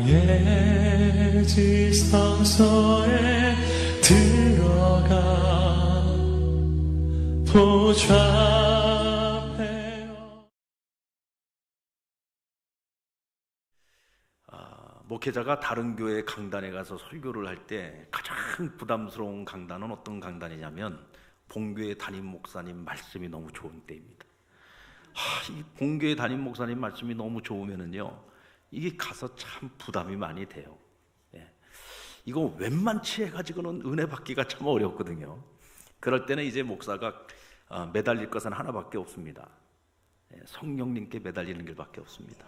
나의 지성소에 들어가 보좌. 목회자가 다른 교회 강단에 가서 설교를 할 때 가장 부담스러운 강단은 어떤 강단이냐면 본교회 담임 목사님 말씀이 너무 좋은 때입니다. 이 본교회 담임 목사님 말씀이 너무 좋으면은요, 이게 가서 참 부담이 많이 돼요. 이거 웬만치 해가지고는 은혜 받기가 참 어렵거든요. 그럴 때는 이제 목사가 매달릴 것은 하나밖에 없습니다. 성령님께 매달리는 길밖에 없습니다.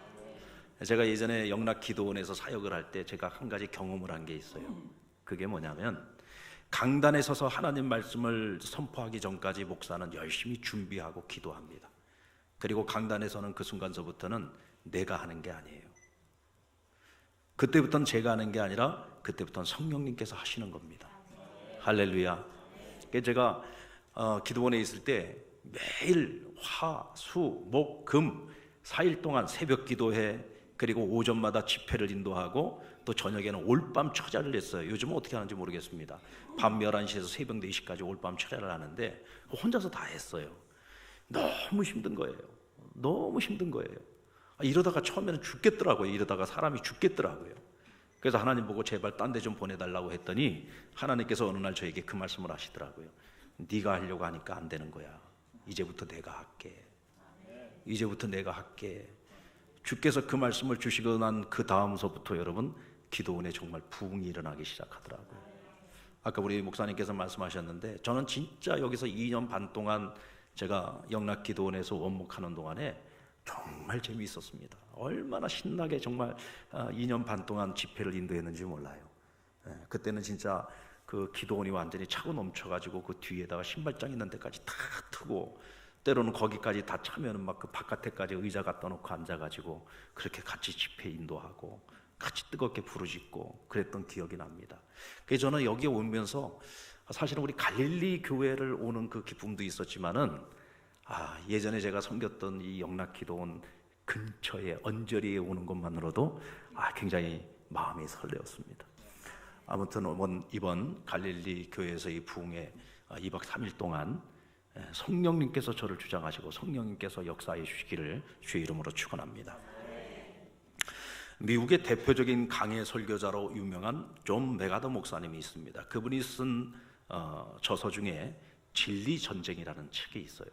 제가 예전에 영락기도원에서 사역을 할 때 제가 한 가지 경험을 한 게 있어요. 그게 뭐냐면 강단에 서서 하나님 말씀을 선포하기 전까지 목사는 열심히 준비하고 기도합니다. 그리고 강단에 서는 그 순간서부터는 내가 하는 게 아니에요. 그때부터는 제가 하는 게 아니라 그때부터는 성령님께서 하시는 겁니다. 할렐루야. 제가 기도원에 있을 때 매일 화, 수, 목, 금 4일 동안 새벽 기도회, 그리고 오전마다 집회를 인도하고 또 저녁에는 올밤 처자를 했어요. 요즘은 어떻게 하는지 모르겠습니다. 밤 11시에서 새벽 4시까지 올밤 처자를 하는데 혼자서 다 했어요. 너무 힘든 거예요. 너무 힘든 거예요. 이러다가 처음에는 죽겠더라고요. 이러다가 사람이 죽겠더라고요. 그래서 하나님 보고 제발 딴 데 좀 보내달라고 했더니 하나님께서 어느 날 저에게 그 말씀을 하시더라고요. 네가 하려고 하니까 안 되는 거야. 이제부터 내가 할게. 이제부터 내가 할게. 주께서 그 말씀을 주시고 난 그 다음서부터 여러분, 기도원에 정말 부흥이 일어나기 시작하더라고요. 아까 우리 목사님께서 말씀하셨는데 저는 진짜 여기서 2년 반 동안 제가 영락기도원에서 원목하는 동안에 정말 재미있었습니다. 얼마나 신나게 정말 2년 반 동안 집회를 인도했는지 몰라요. 그때는 진짜 그 기도원이 완전히 차고 넘쳐가지고 그 뒤에다가 신발장 있는 데까지 다 트고, 때로는 거기까지 다 차면은 막 그 바깥에까지 의자 갖다 놓고 앉아가지고 그렇게 같이 집회 인도하고 같이 뜨겁게 부르짖고 그랬던 기억이 납니다. 그래서 저는 여기에 오면서 사실은 우리 갈릴리 교회를 오는 그 기쁨도 있었지만은 예전에 제가 섬겼던 이 영락기도원 근처에 언저리에 오는 것만으로도 굉장히 마음이 설레었습니다. 아무튼 이번 갈릴리 교회에서 이 부흥에 2박 3일 동안 성령님께서 저를 주장하시고 성령님께서 역사해 주시기를 주의 이름으로 축원합니다. 미국의 대표적인 강해 설교자로 유명한 존 메가더 목사님이 있습니다. 그분이 쓴 저서 중에 진리전쟁이라는 책이 있어요.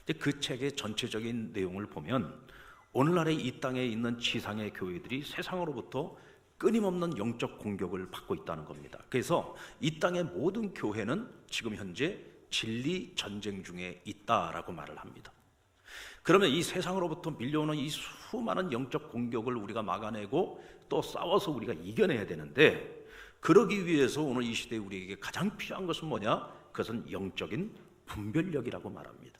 근데 그 책의 전체적인 내용을 보면 오늘날의 이 땅에 있는 지상의 교회들이 세상으로부터 끊임없는 영적 공격을 받고 있다는 겁니다. 그래서 이 땅의 모든 교회는 지금 현재 진리 전쟁 중에 있다라고 말을 합니다. 그러면 이 세상으로부터 밀려오는 이 수많은 영적 공격을 우리가 막아내고 또 싸워서 우리가 이겨내야 되는데, 그러기 위해서 오늘 이 시대에 우리에게 가장 필요한 것은 뭐냐? 그것은 영적인 분별력이라고 말합니다.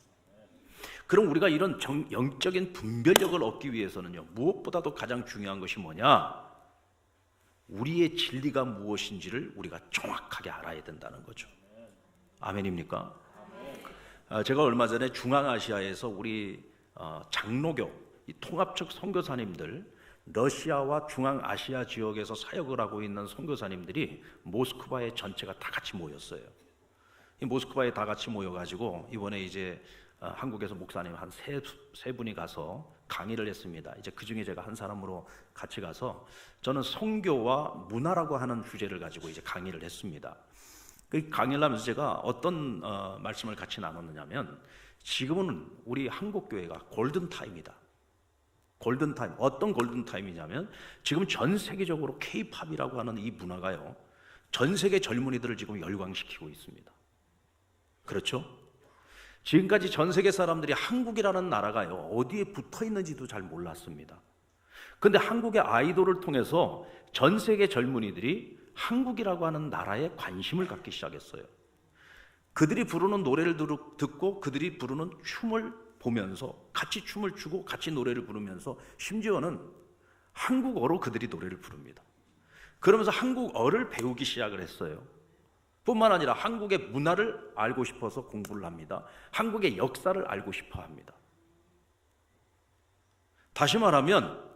그럼 우리가 이런 영적인 분별력을 얻기 위해서는요, 무엇보다도 가장 중요한 것이 뭐냐? 우리의 진리가 무엇인지를 우리가 정확하게 알아야 된다는 거죠. 아멘입니까? 제가 얼마 전에 중앙아시아에서 우리 장로교 이 통합적 선교사님들, 러시아와 중앙아시아 지역에서 사역을 하고 있는 선교사님들이 모스크바에 전체가 다 같이 모였어요. 이 모스크바에 다 같이 모여가지고 이번에 이제 한국에서 목사님 한 세 분이 가서 강의를 했습니다. 이제 그 중에 제가 한 사람으로 같이 가서 저는 선교와 문화라고 하는 주제를 가지고 이제 강의를 했습니다. 그 강의를 하면서 제가 어떤 말씀을 같이 나눴느냐면, 지금은 우리 한국교회가 골든타임이다. 골든타임. 어떤 골든타임이냐면 지금 전 세계적으로 K-팝이라고 하는 이 문화가요, 전 세계 젊은이들을 지금 열광시키고 있습니다. 그렇죠? 지금까지 전 세계 사람들이 한국이라는 나라가요, 어디에 붙어 있는지도 잘 몰랐습니다. 그런데 한국의 아이돌을 통해서 전 세계 젊은이들이 한국이라고 하는 나라에 관심을 갖기 시작했어요. 그들이 부르는 노래를 듣고 그들이 부르는 춤을 보면서 같이 춤을 추고 같이 노래를 부르면서 심지어는 한국어로 그들이 노래를 부릅니다. 그러면서 한국어를 배우기 시작을 했어요. 뿐만 아니라 한국의 문화를 알고 싶어서 공부를 합니다. 한국의 역사를 알고 싶어 합니다. 다시 말하면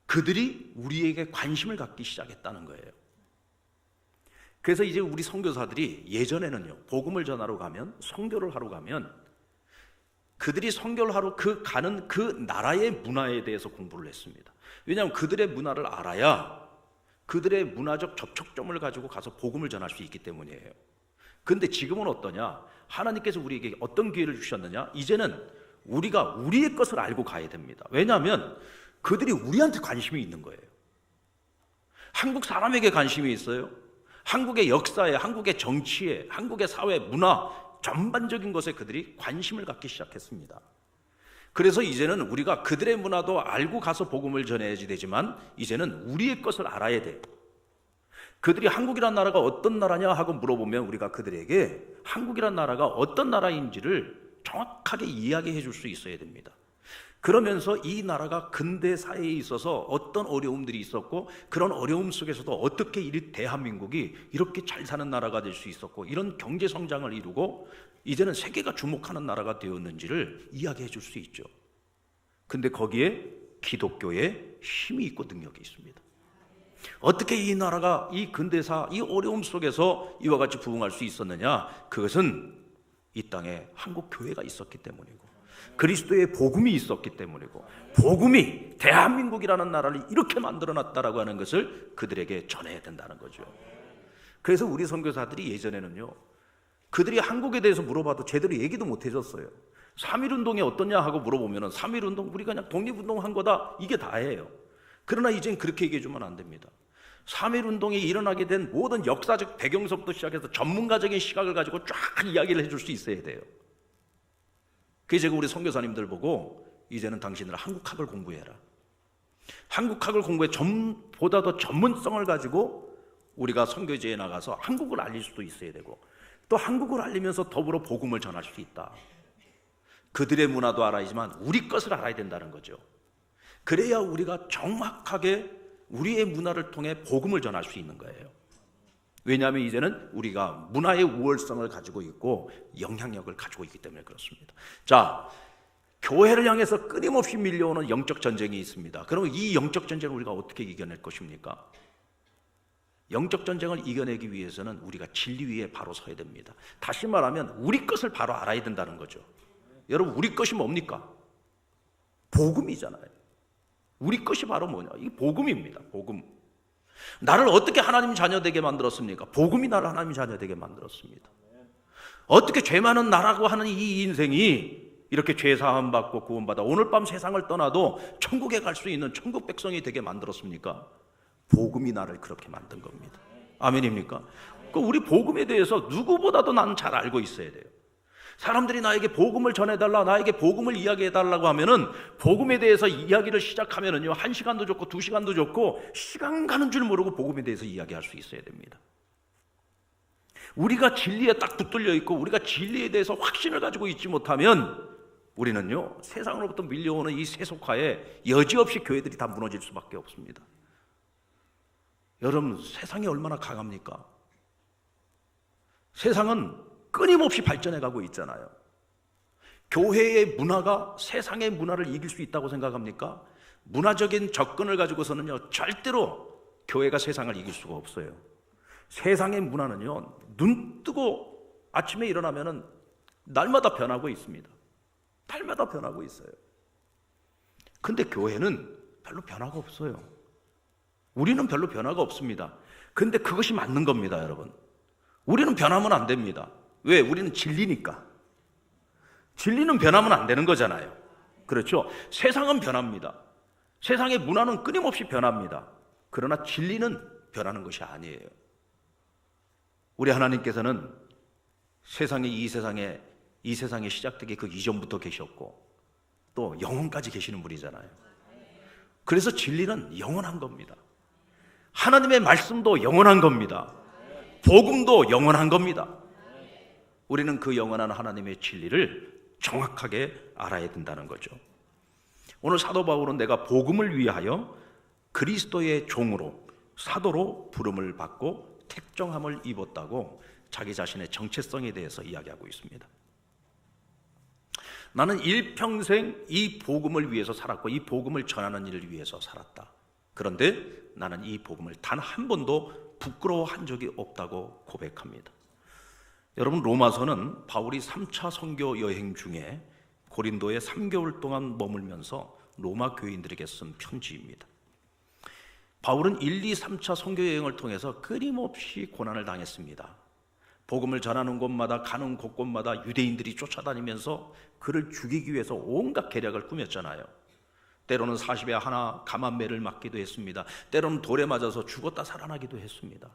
그들이 우리에게 관심을 갖기 시작했다는 거예요. 그래서 이제 우리 선교사들이 예전에는요, 복음을 전하러 가면, 선교를 하러 가면 그들이 선교를 하러 가는 그 나라의 문화에 대해서 공부를 했습니다. 왜냐하면 그들의 문화를 알아야 그들의 문화적 접촉점을 가지고 가서 복음을 전할 수 있기 때문이에요. 그런데 지금은 어떠냐? 하나님께서 우리에게 어떤 기회를 주셨느냐? 이제는 우리가 우리의 것을 알고 가야 됩니다. 왜냐하면 그들이 우리한테 관심이 있는 거예요. 한국 사람에게 관심이 있어요. 한국의 역사에, 한국의 정치에, 한국의 사회, 문화 전반적인 것에 그들이 관심을 갖기 시작했습니다. 그래서 이제는 우리가 그들의 문화도 알고 가서 복음을 전해야지 되지만 이제는 우리의 것을 알아야 돼요. 그들이 한국이란 나라가 어떤 나라냐 하고 물어보면 우리가 그들에게 한국이란 나라가 어떤 나라인지를 정확하게 이야기해 줄 수 있어야 됩니다. 그러면서 이 나라가 근대사에 있어서 어떤 어려움들이 있었고 그런 어려움 속에서도 어떻게 이 대한민국이 이렇게 잘 사는 나라가 될 수 있었고 이런 경제 성장을 이루고 이제는 세계가 주목하는 나라가 되었는지를 이야기해 줄 수 있죠. 근데 거기에 기독교의 힘이 있고 능력이 있습니다. 어떻게 이 나라가 이 근대사, 이 어려움 속에서 이와 같이 부흥할 수 있었느냐? 그것은 이 땅에 한국 교회가 있었기 때문이고 그리스도의 복음이 있었기 때문이고 복음이 대한민국이라는 나라를 이렇게 만들어놨다라고 하는 것을 그들에게 전해야 된다는 거죠. 그래서 우리 선교사들이 예전에는요, 그들이 한국에 대해서 물어봐도 제대로 얘기도 못 해줬어요. 3.1운동이 어떠냐 하고 물어보면 3.1운동 우리가 그냥 독립운동한 거다, 이게 다예요. 그러나 이젠 그렇게 얘기해주면 안 됩니다. 3.1운동이 일어나게 된 모든 역사적 배경서부터 시작해서 전문가적인 시각을 가지고 쫙 이야기를 해줄 수 있어야 돼요. 그래서 제가 우리 선교사님들 보고 이제는 당신들 한국학을 공부해라. 한국학을 공부해 보다 더 전문성을 가지고 우리가 선교지에 나가서 한국을 알릴 수도 있어야 되고 또 한국을 알리면서 더불어 복음을 전할 수 있다. 그들의 문화도 알아야지만 우리 것을 알아야 된다는 거죠. 그래야 우리가 정확하게 우리의 문화를 통해 복음을 전할 수 있는 거예요. 왜냐하면 이제는 우리가 문화의 우월성을 가지고 있고 영향력을 가지고 있기 때문에 그렇습니다. 자, 교회를 향해서 끊임없이 밀려오는 영적 전쟁이 있습니다. 그럼 이 영적 전쟁을 우리가 어떻게 이겨낼 것입니까? 영적 전쟁을 이겨내기 위해서는 우리가 진리 위에 바로 서야 됩니다. 다시 말하면 우리 것을 바로 알아야 된다는 거죠. 여러분, 우리 것이 뭡니까? 복음이잖아요. 우리 것이 바로 뭐냐? 이 복음입니다. 복음. 나를 어떻게 하나님 자녀 되게 만들었습니까? 복음이 나를 하나님 자녀 되게 만들었습니다. 어떻게 죄 많은 나라고 하는 이 인생이 이렇게 죄 사함 받고 구원받아 오늘 밤 세상을 떠나도 천국에 갈 수 있는 천국 백성이 되게 만들었습니까? 복음이 나를 그렇게 만든 겁니다. 아멘입니까? 우리 복음에 대해서 누구보다도 나는 잘 알고 있어야 돼요. 사람들이 나에게 복음을 전해달라, 나에게 복음을 이야기해달라고 하면은 복음에 대해서 이야기를 시작하면은요, 1시간도 좋고 2시간도 좋고 시간 가는 줄 모르고 복음에 대해서 이야기할 수 있어야 됩니다. 우리가 진리에 딱 붙들려 있고 우리가 진리에 대해서 확신을 가지고 있지 못하면 우리는요, 세상으로부터 밀려오는 이 세속화에 여지없이 교회들이 다 무너질 수밖에 없습니다. 여러분, 세상이 얼마나 강합니까? 세상은 끊임없이 발전해 가고 있잖아요. 교회의 문화가 세상의 문화를 이길 수 있다고 생각합니까? 문화적인 접근을 가지고서는요, 절대로 교회가 세상을 이길 수가 없어요. 세상의 문화는요, 눈 뜨고 아침에 일어나면은 날마다 변하고 있습니다. 날마다 변하고 있어요. 근데 교회는 별로 변화가 없어요. 우리는 별로 변화가 없습니다. 근데 그것이 맞는 겁니다, 여러분. 우리는 변하면 안 됩니다. 왜? 우리는 진리니까. 진리는 변하면 안 되는 거잖아요. 그렇죠? 세상은 변합니다. 세상의 문화는 끊임없이 변합니다. 그러나 진리는 변하는 것이 아니에요. 우리 하나님께서는 이 세상에 시작되기 그 이전부터 계셨고 또 영원까지 계시는 분이잖아요. 그래서 진리는 영원한 겁니다. 하나님의 말씀도 영원한 겁니다. 복음도 영원한 겁니다. 우리는 그 영원한 하나님의 진리를 정확하게 알아야 된다는 거죠. 오늘 사도 바울은 내가 복음을 위하여 그리스도의 종으로 사도로 부름을 받고 택정함을 입었다고 자기 자신의 정체성에 대해서 이야기하고 있습니다. 나는 일평생 이 복음을 위해서 살았고 이 복음을 전하는 일을 위해서 살았다. 그런데 나는 이 복음을 단 한 번도 부끄러워한 적이 없다고 고백합니다. 여러분, 로마서는 바울이 3차 선교 여행 중에 고린도에 3개월 동안 머물면서 로마 교인들에게 쓴 편지입니다. 바울은 1, 2, 3차 선교 여행을 통해서 끊임없이 고난을 당했습니다. 복음을 전하는 곳마다, 가는 곳곳마다 유대인들이 쫓아다니면서 그를 죽이기 위해서 온갖 계략을 꾸몄잖아요. 때로는 40에 하나 감한매를 맞기도 했습니다. 때로는 돌에 맞아서 죽었다 살아나기도 했습니다.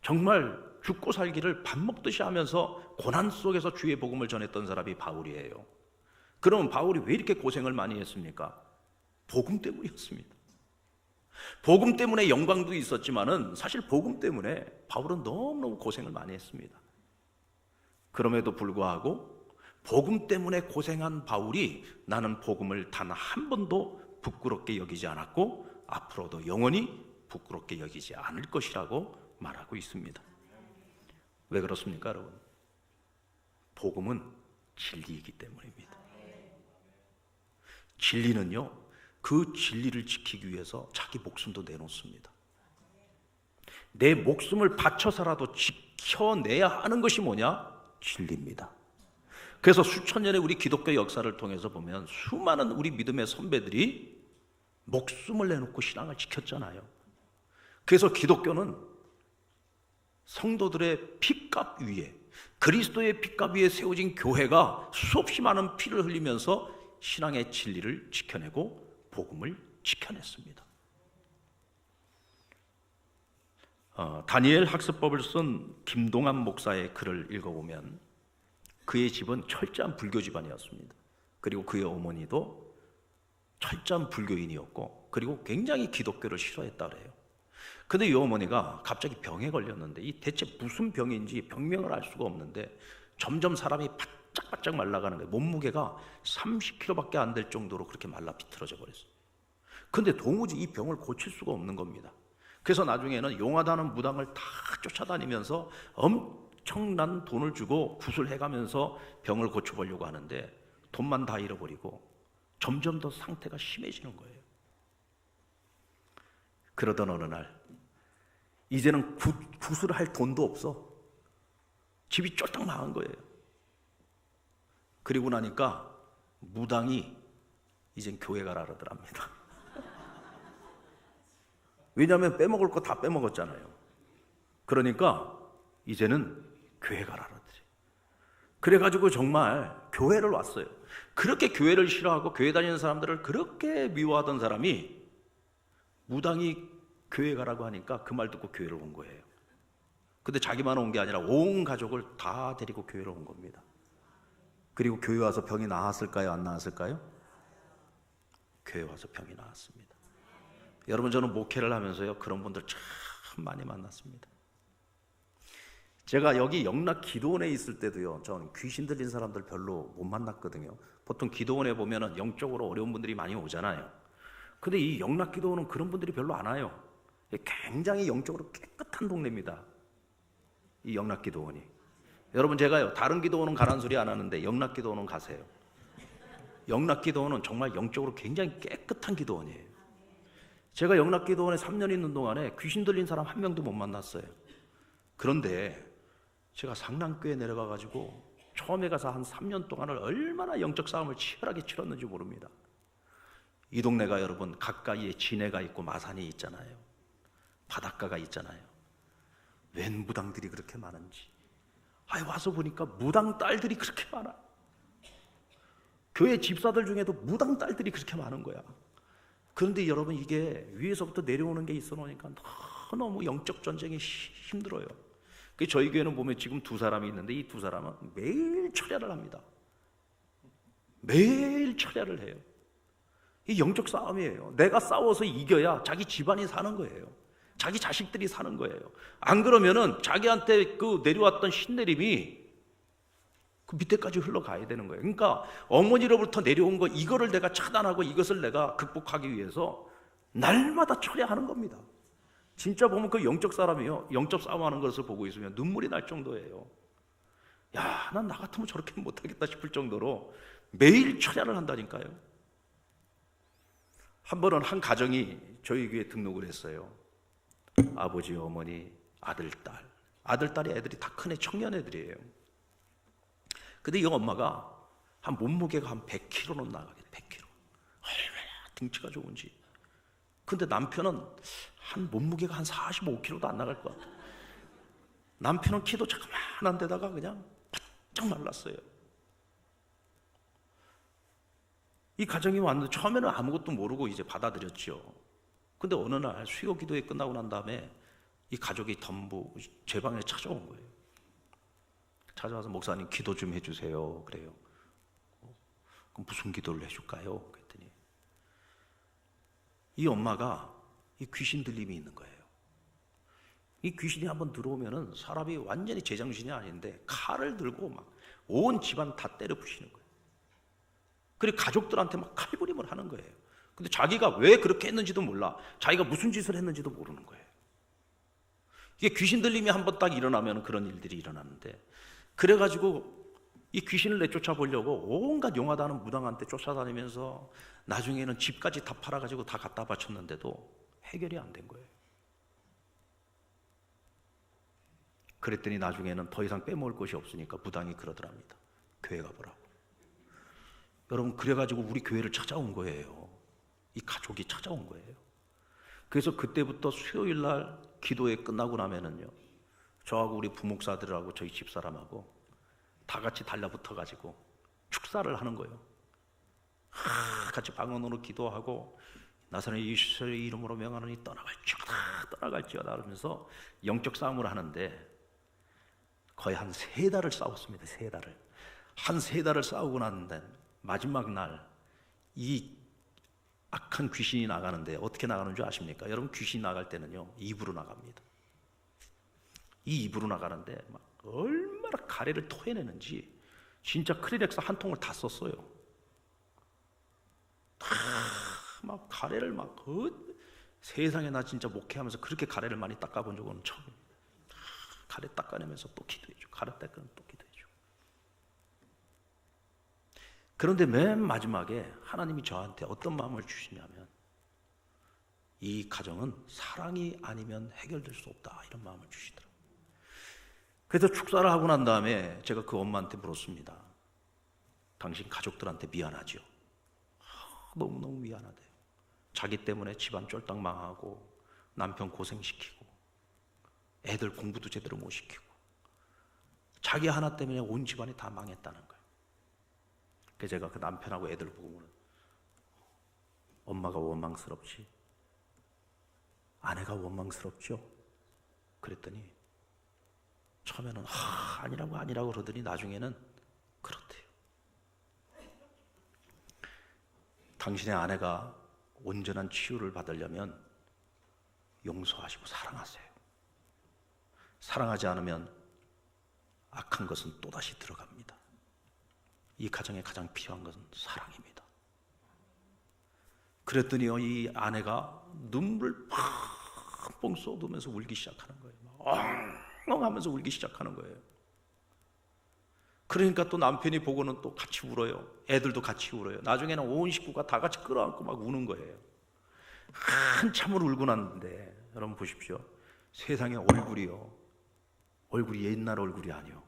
정말 죽고 살기를 밥 먹듯이 하면서 고난 속에서 주의 복음을 전했던 사람이 바울이에요. 그러면 바울이 왜 이렇게 고생을 많이 했습니까? 복음 때문이었습니다. 복음 때문에 영광도 있었지만은 사실 복음 때문에 바울은 너무너무 고생을 많이 했습니다. 그럼에도 불구하고 복음 때문에 고생한 바울이 나는 복음을 단 한 번도 부끄럽게 여기지 않았고 앞으로도 영원히 부끄럽게 여기지 않을 것이라고 말하고 있습니다. 왜 그렇습니까, 여러분? 복음은 진리이기 때문입니다. 진리는요, 그 진리를 지키기 위해서 자기 목숨도 내놓습니다. 내 목숨을 바쳐서라도 지켜내야 하는 것이 뭐냐? 진리입니다. 그래서 수천 년의 우리 기독교 역사를 통해서 보면 수많은 우리 믿음의 선배들이 목숨을 내놓고 신앙을 지켰잖아요. 그래서 기독교는 성도들의 피값 위에, 그리스도의 피값 위에 세워진 교회가 수없이 많은 피를 흘리면서 신앙의 진리를 지켜내고 복음을 지켜냈습니다. 다니엘 학습법을 쓴 김동환 목사의 글을 읽어보면 그의 집은 철저한 불교 집안이었습니다. 그리고 그의 어머니도 철저한 불교인이었고, 그리고 굉장히 기독교를 싫어했다 그래요. 근데 이 어머니가 갑자기 병에 걸렸는데, 이 대체 무슨 병인지 병명을 알 수가 없는데 점점 사람이 바짝바짝 말라가는 거예요. 몸무게가 30kg밖에 안 될 정도로 그렇게 말라 비틀어져 버렸어요. 근데 도무지 이 병을 고칠 수가 없는 겁니다. 그래서 나중에는 용하다는 무당을 다 쫓아다니면서 엄청난 돈을 주고 구술해가면서 병을 고쳐보려고 하는데 돈만 다 잃어버리고 점점 더 상태가 심해지는 거예요. 그러던 어느 날 이제는 구술할 돈도 없어. 집이 쫄딱 망한 거예요. 그리고 나니까 무당이 이젠 교회 가라 그러더랍니다. 왜냐하면 빼먹을 거 다 빼먹었잖아요. 그러니까 이제는 교회 가라 그러더래. 그래가지고 정말 교회를 왔어요. 그렇게 교회를 싫어하고 교회 다니는 사람들을 그렇게 미워하던 사람이 무당이 교회 가라고 하니까 그 말 듣고 교회를 온 거예요. 근데 자기만 온 게 아니라 온 가족을 다 데리고 교회를 온 겁니다. 그리고 교회 와서 병이 나았을까요? 안 나았을까요? 교회 와서 병이 나았습니다. 여러분, 저는 목회를 하면서요, 그런 분들 참 많이 만났습니다. 제가 여기 영락 기도원에 있을 때도요, 전 귀신 들린 사람들 별로 못 만났거든요. 보통 기도원에 보면은 영적으로 어려운 분들이 많이 오잖아요. 근데 이 영락 기도원은 그런 분들이 별로 안 와요. 굉장히 영적으로 깨끗한 동네입니다, 이 영락 기도원이. 여러분, 제가요, 다른 기도원은 가라는 소리 안 하는데 영락 기도원은 가세요. 영락 기도원은 정말 영적으로 굉장히 깨끗한 기도원이에요. 제가 영락 기도원에 3년 있는 동안에 귀신 들린 사람 한 명도 못 만났어요. 그런데 제가 상랑교에 내려가 가지고 처음에 가서 한 3년 동안을 얼마나 영적 싸움을 치열하게 치렀는지 모릅니다. 이 동네가 여러분 가까이에 진해가 있고 마산이 있잖아요. 바닷가가 있잖아요. 웬 무당들이 그렇게 많은지. 와서 보니까 무당 딸들이 그렇게 많아. 교회 집사들 중에도 무당 딸들이 그렇게 많은 거야. 그런데 여러분, 이게 위에서부터 내려오는 게 있어 놓으니까 너무 영적 전쟁이 힘들어요. 저희 교회는 보면 지금 두 사람이 있는데 이 두 사람은 매일 철야를 합니다. 매일 철야를 해요. 이 영적 싸움이에요. 내가 싸워서 이겨야 자기 집안이 사는 거예요. 자기 자식들이 사는 거예요. 안 그러면은 자기한테 그 내려왔던 신내림이 그 밑에까지 흘러가야 되는 거예요. 그러니까 어머니로부터 내려온 거, 이거를 내가 차단하고 이것을 내가 극복하기 위해서 날마다 철야하는 겁니다. 진짜 보면 그 영적 사람이요, 영적 싸움하는 것을 보고 있으면 눈물이 날 정도예요. 야, 난 나 같으면 저렇게 못하겠다 싶을 정도로 매일 철야를 한다니까요. 한 번은 한 가정이 저희 교회에 등록을 했어요. 아버지, 어머니, 아들, 딸. 아들, 딸이 애들이 다 큰 애, 청년 애들이에요. 근데 이 엄마가 한 몸무게가 한 100kg는 나가게, 100kg. 얼마나 등치가 좋은지. 근데 남편은 한 몸무게가 한 45kg도 안 나갈 것 같아. 남편은 키도 자그마한 데다가 그냥 바짝 말랐어요. 이 가정이 왔는데 처음에는 아무것도 모르고 이제 받아들였죠. 근데 어느 날 수요 기도회 끝나고 난 다음에 이 가족이 전부 제 방에 찾아온 거예요. 찾아와서 목사님 기도 좀 해주세요. 그래요. 그럼 무슨 기도를 해줄까요? 그랬더니 이 엄마가 이 귀신 들림이 있는 거예요. 이 귀신이 한번 들어오면은 사람이 완전히 제정신이 아닌데 칼을 들고 막 온 집안 다 때려 부시는 거예요. 그리고 가족들한테 막 칼부림을 하는 거예요. 근데 자기가 왜 그렇게 했는지도 몰라. 자기가 무슨 짓을 했는지도 모르는 거예요. 이게 귀신 들림이 한번 딱 일어나면 그런 일들이 일어나는데, 그래가지고 이 귀신을 내쫓아 보려고 온갖 용하다는 무당한테 쫓아다니면서 나중에는 집까지 다 팔아가지고 다 갖다 바쳤는데도 해결이 안 된 거예요. 그랬더니 나중에는 더 이상 빼먹을 것이 없으니까 무당이 그러더랍니다. 교회 가보라고. 여러분, 그래가지고 우리 교회를 찾아온 거예요. 이 가족이 찾아온 거예요. 그래서 그때부터 수요일 날 기도회 끝나고 나면은요, 저하고 우리 부목사들하고 저희 집사람하고 다 같이 달라붙어가지고 축사를 하는 거예요. 같이 방언으로 기도하고 나사렛 예수의 이름으로 명하노니 떠나갈지어다 하면서 영적 싸움을 하는데 거의 한 3달을 싸웠습니다. 3달을. 한 3달을 싸우고 났는데 마지막 날 이 악한 귀신이 나가는데 어떻게 나가는 줄 아십니까? 여러분, 귀신이 나갈 때는요, 입으로 나갑니다. 이 입으로 나가는데 막 얼마나 가래를 토해내는지 진짜 크리넥스 한 통을 다 썼어요. 막 가래를 막 세상에 나 진짜 목회하면서 그렇게 가래를 많이 닦아본 적은 처음입니다. 가래 닦아내면서 또 기도해줘. 가래 닦아내면 또 기도해줘. 그런데 맨 마지막에 하나님이 저한테 어떤 마음을 주시냐면, 이 가정은 사랑이 아니면 해결될 수 없다, 이런 마음을 주시더라고요. 그래서 축사를 하고 난 다음에 제가 그 엄마한테 물었습니다. 당신 가족들한테 미안하죠? 너무너무 미안하대요. 자기 때문에 집안 쫄딱 망하고 남편 고생시키고 애들 공부도 제대로 못 시키고 자기 하나 때문에 온 집안이 다 망했다는 거예요. 그래서 제가 그 남편하고 애들 보고 엄마가 원망스럽지? 아내가 원망스럽죠? 그랬더니 처음에는 아니라고 그러더니 나중에는 그렇대요. 당신의 아내가 온전한 치유를 받으려면 용서하시고 사랑하세요. 사랑하지 않으면 악한 것은 또다시 들어갑니다. 이 가정에 가장 필요한 것은 사랑입니다. 그랬더니요, 이 아내가 눈물을 펑펑 쏟으면서 울기 시작하는 거예요. 엉엉 하면서 울기 시작하는 거예요. 그러니까 또 남편이 보고는 또 같이 울어요. 애들도 같이 울어요. 나중에는 온 식구가 다 같이 끌어안고 막 우는 거예요. 한참을 울고 났는데 여러분 보십시오. 세상에 얼굴이 옛날 얼굴이 아니요.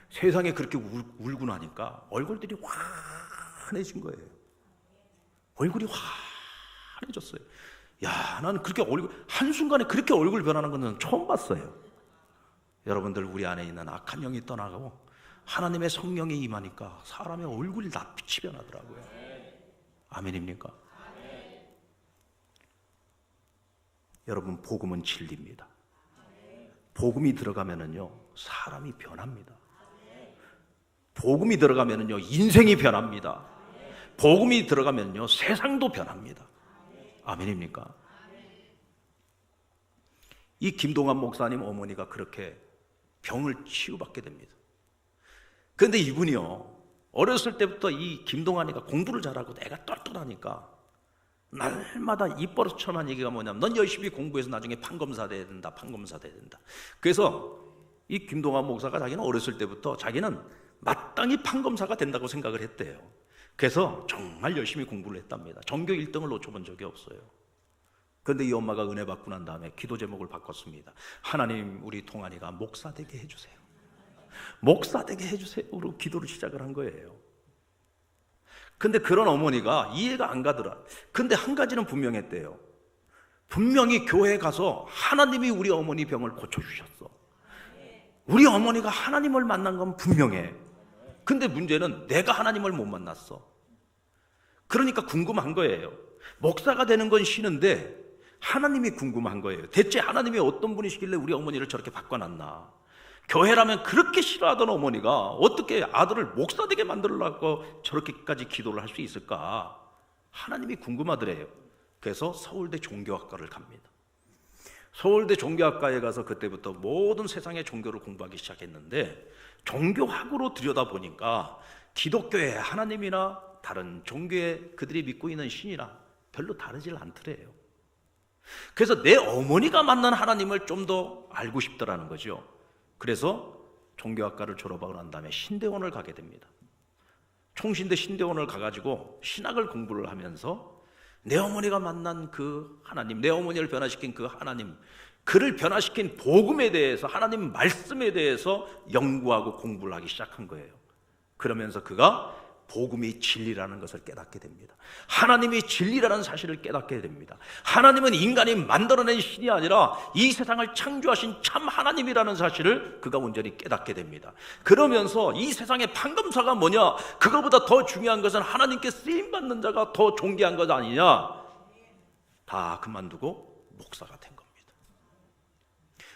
세상에 그렇게 울고 나니까 얼굴들이 환해진 거예요. 얼굴이 환해졌어요. 야, 나는 그렇게 한순간에 그렇게 얼굴 변하는 건 처음 봤어요. 여러분들, 우리 안에 있는 악한 영이 떠나가고 하나님의 성령이 임하니까 사람의 얼굴이 낯빛이 변하더라고요. 아멘입니까? 아멘. 여러분, 복음은 진리입니다. 복음이 들어가면은요, 사람이 변합니다. 복음이 들어가면은요, 인생이 변합니다. 복음이 들어가면요, 세상도 변합니다. 아멘입니까? 이 김동환 목사님 어머니가 그렇게 병을 치유받게 됩니다. 그런데 이분이요, 어렸을 때부터 이 김동환이가 공부를 잘하고 애가 똘똘하니까 날마다 입버릇처럼 얘기가 뭐냐면, 넌 열심히 공부해서 나중에 판검사 돼야 된다, 판검사 돼야 된다. 그래서 이 김동환 목사가 자기는 어렸을 때부터 자기는 마땅히 판검사가 된다고 생각을 했대요. 그래서 정말 열심히 공부를 했답니다. 전교 1등을 놓쳐본 적이 없어요. 그런데 이 엄마가 은혜 받고 난 다음에 기도 제목을 바꿨습니다. 하나님, 우리 동안이가 목사 되게 해주세요. 목사 되게 해주세요로 기도를 시작을 한 거예요. 근데 그런 어머니가 이해가 안 가더라. 근데 한 가지는 분명했대요. 분명히 교회에 가서 하나님이 우리 어머니 병을 고쳐주셨어. 우리 어머니가 하나님을 만난 건 분명해. 근데 문제는 내가 하나님을 못 만났어. 그러니까 궁금한 거예요. 목사가 되는 건 쉬는데 하나님이 궁금한 거예요. 대체 하나님이 어떤 분이시길래 우리 어머니를 저렇게 바꿔놨나. 교회라면 그렇게 싫어하던 어머니가 어떻게 아들을 목사 되게 만들려고 저렇게까지 기도를 할 수 있을까. 하나님이 궁금하더래요. 그래서 서울대 종교학과를 갑니다. 서울대 종교학과에 가서 그때부터 모든 세상의 종교를 공부하기 시작했는데, 종교학으로 들여다보니까 기독교의 하나님이나 다른 종교의 그들이 믿고 있는 신이나 별로 다르질 않더래요. 그래서 내 어머니가 만난 하나님을 좀 더 알고 싶더라는 거죠. 그래서 종교학과를 졸업하고 난 다음에 신대원을 가게 됩니다. 총신대 신대원을 가가지고 신학을 공부를 하면서 내 어머니가 만난 그 하나님, 내 어머니를 변화시킨 그 하나님, 그를 변화시킨 복음에 대해서, 하나님 말씀에 대해서 연구하고 공부를 하기 시작한 거예요. 그러면서 그가 복음이 진리라는 것을 깨닫게 됩니다. 하나님이 진리라는 사실을 깨닫게 됩니다. 하나님은 인간이 만들어낸 신이 아니라 이 세상을 창조하신 참 하나님이라는 사실을 그가 온전히 깨닫게 됩니다. 그러면서 이 세상의 판검사가 뭐냐, 그거보다 더 중요한 것은 하나님께 쓰임받는 자가 더 존귀한 것 아니냐, 다 그만두고 목사가 된 겁니다.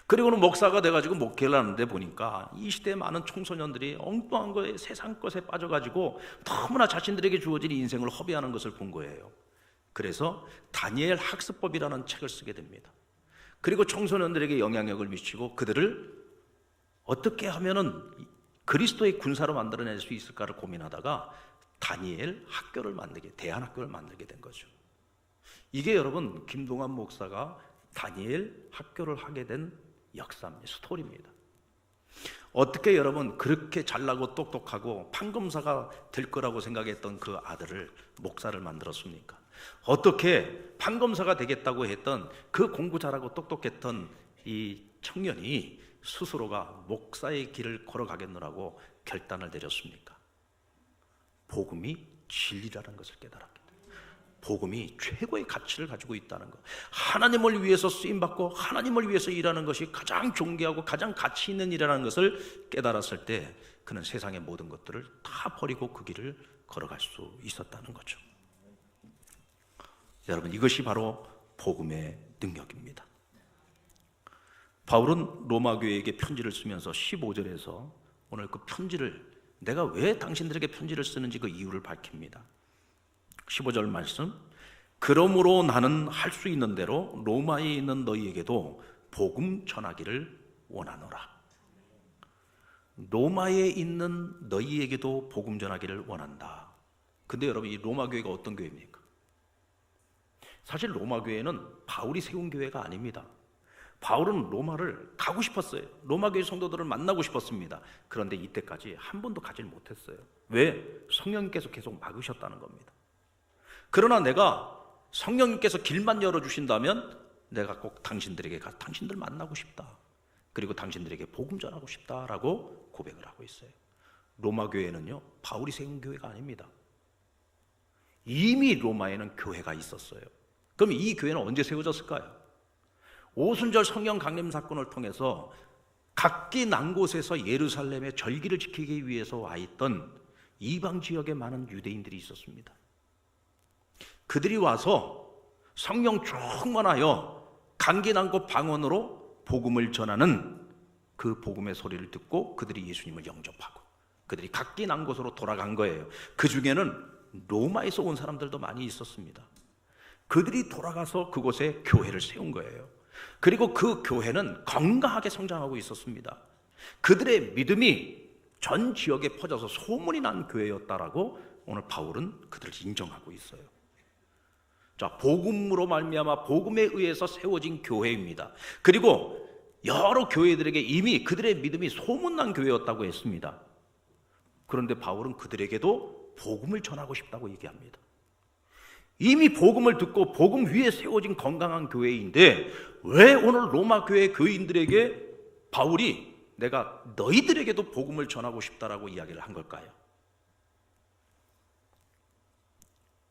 그리고는 목사가 돼가지고 목회를 하는데 보니까 이 시대에 많은 청소년들이 엉뚱한 거에, 세상 것에 빠져가지고 너무나 자신들에게 주어진 인생을 허비하는 것을 본 거예요. 그래서 다니엘 학습법이라는 책을 쓰게 됩니다. 그리고 청소년들에게 영향력을 미치고 그들을 어떻게 하면은 그리스도의 군사로 만들어낼 수 있을까를 고민하다가 다니엘 학교를 만들게, 대안학교를 만들게 된 거죠. 이게 여러분 김동환 목사가 다니엘 학교를 하게 된 역사입니다. 스토리입니다. 어떻게 여러분 그렇게 잘나고 똑똑하고 판검사가 될 거라고 생각했던 그 아들을 목사를 만들었습니까? 어떻게 판검사가 되겠다고 했던 그 공부 잘하고 똑똑했던 이 청년이 스스로가 목사의 길을 걸어가겠노라고 결단을 내렸습니까? 복음이 진리라는 것을 깨달았기 때문에, 복음이 최고의 가치를 가지고 있다는 것, 하나님을 위해서 쓰임받고 하나님을 위해서 일하는 것이 가장 존귀하고 가장 가치 있는 일이라는 것을 깨달았을 때 그는 세상의 모든 것들을 다 버리고 그 길을 걸어갈 수 있었다는 거죠. 여러분, 이것이 바로 복음의 능력입니다. 바울은 로마 교회에게 편지를 쓰면서 15절에서 오늘 그 편지를, 내가 왜 당신들에게 편지를 쓰는지 그 이유를 밝힙니다. 15절 말씀, 그러므로 나는 할 수 있는 대로 로마에 있는 너희에게도 복음 전하기를 원하노라. 로마에 있는 너희에게도 복음 전하기를 원한다. 근데 여러분, 이 로마 교회가 어떤 교회입니까? 사실 로마 교회는 바울이 세운 교회가 아닙니다. 바울은 로마를 가고 싶었어요. 로마 교회 성도들을 만나고 싶었습니다. 그런데 이때까지 한 번도 가질 못했어요. 왜? 성령님께서 계속 막으셨다는 겁니다. 그러나 내가 성령님께서 길만 열어주신다면 내가 꼭 당신들에게 가, 당신들 만나고 싶다, 그리고 당신들에게 복음 전하고 싶다라고 고백을 하고 있어요. 로마 교회는요, 바울이 세운 교회가 아닙니다. 이미 로마에는 교회가 있었어요. 그럼 이 교회는 언제 세워졌을까요? 오순절 성령 강림 사건을 통해서 각기 난 곳에서 예루살렘의 절기를 지키기 위해서 와 있던 이방 지역에 많은 유대인들이 있었습니다. 그들이 와서 성령 충만하여 감기 난 곳 방언으로 복음을 전하는 그 복음의 소리를 듣고 그들이 예수님을 영접하고 그들이 각기 난 곳으로 돌아간 거예요. 그 중에는 로마에서 온 사람들도 많이 있었습니다. 그들이 돌아가서 그곳에 교회를 세운 거예요. 그리고 그 교회는 건강하게 성장하고 있었습니다. 그들의 믿음이 전 지역에 퍼져서 소문이 난 교회였다라고 오늘 바울은 그들을 인정하고 있어요. 자, 복음으로 말미암아 복음에 의해서 세워진 교회입니다. 그리고 여러 교회들에게 이미 그들의 믿음이 소문난 교회였다고 했습니다. 그런데 바울은 그들에게도 복음을 전하고 싶다고 얘기합니다. 이미 복음을 듣고 복음 위에 세워진 건강한 교회인데 왜 오늘 로마 교회 교인들에게 바울이 내가 너희들에게도 복음을 전하고 싶다라고 이야기를 한 걸까요?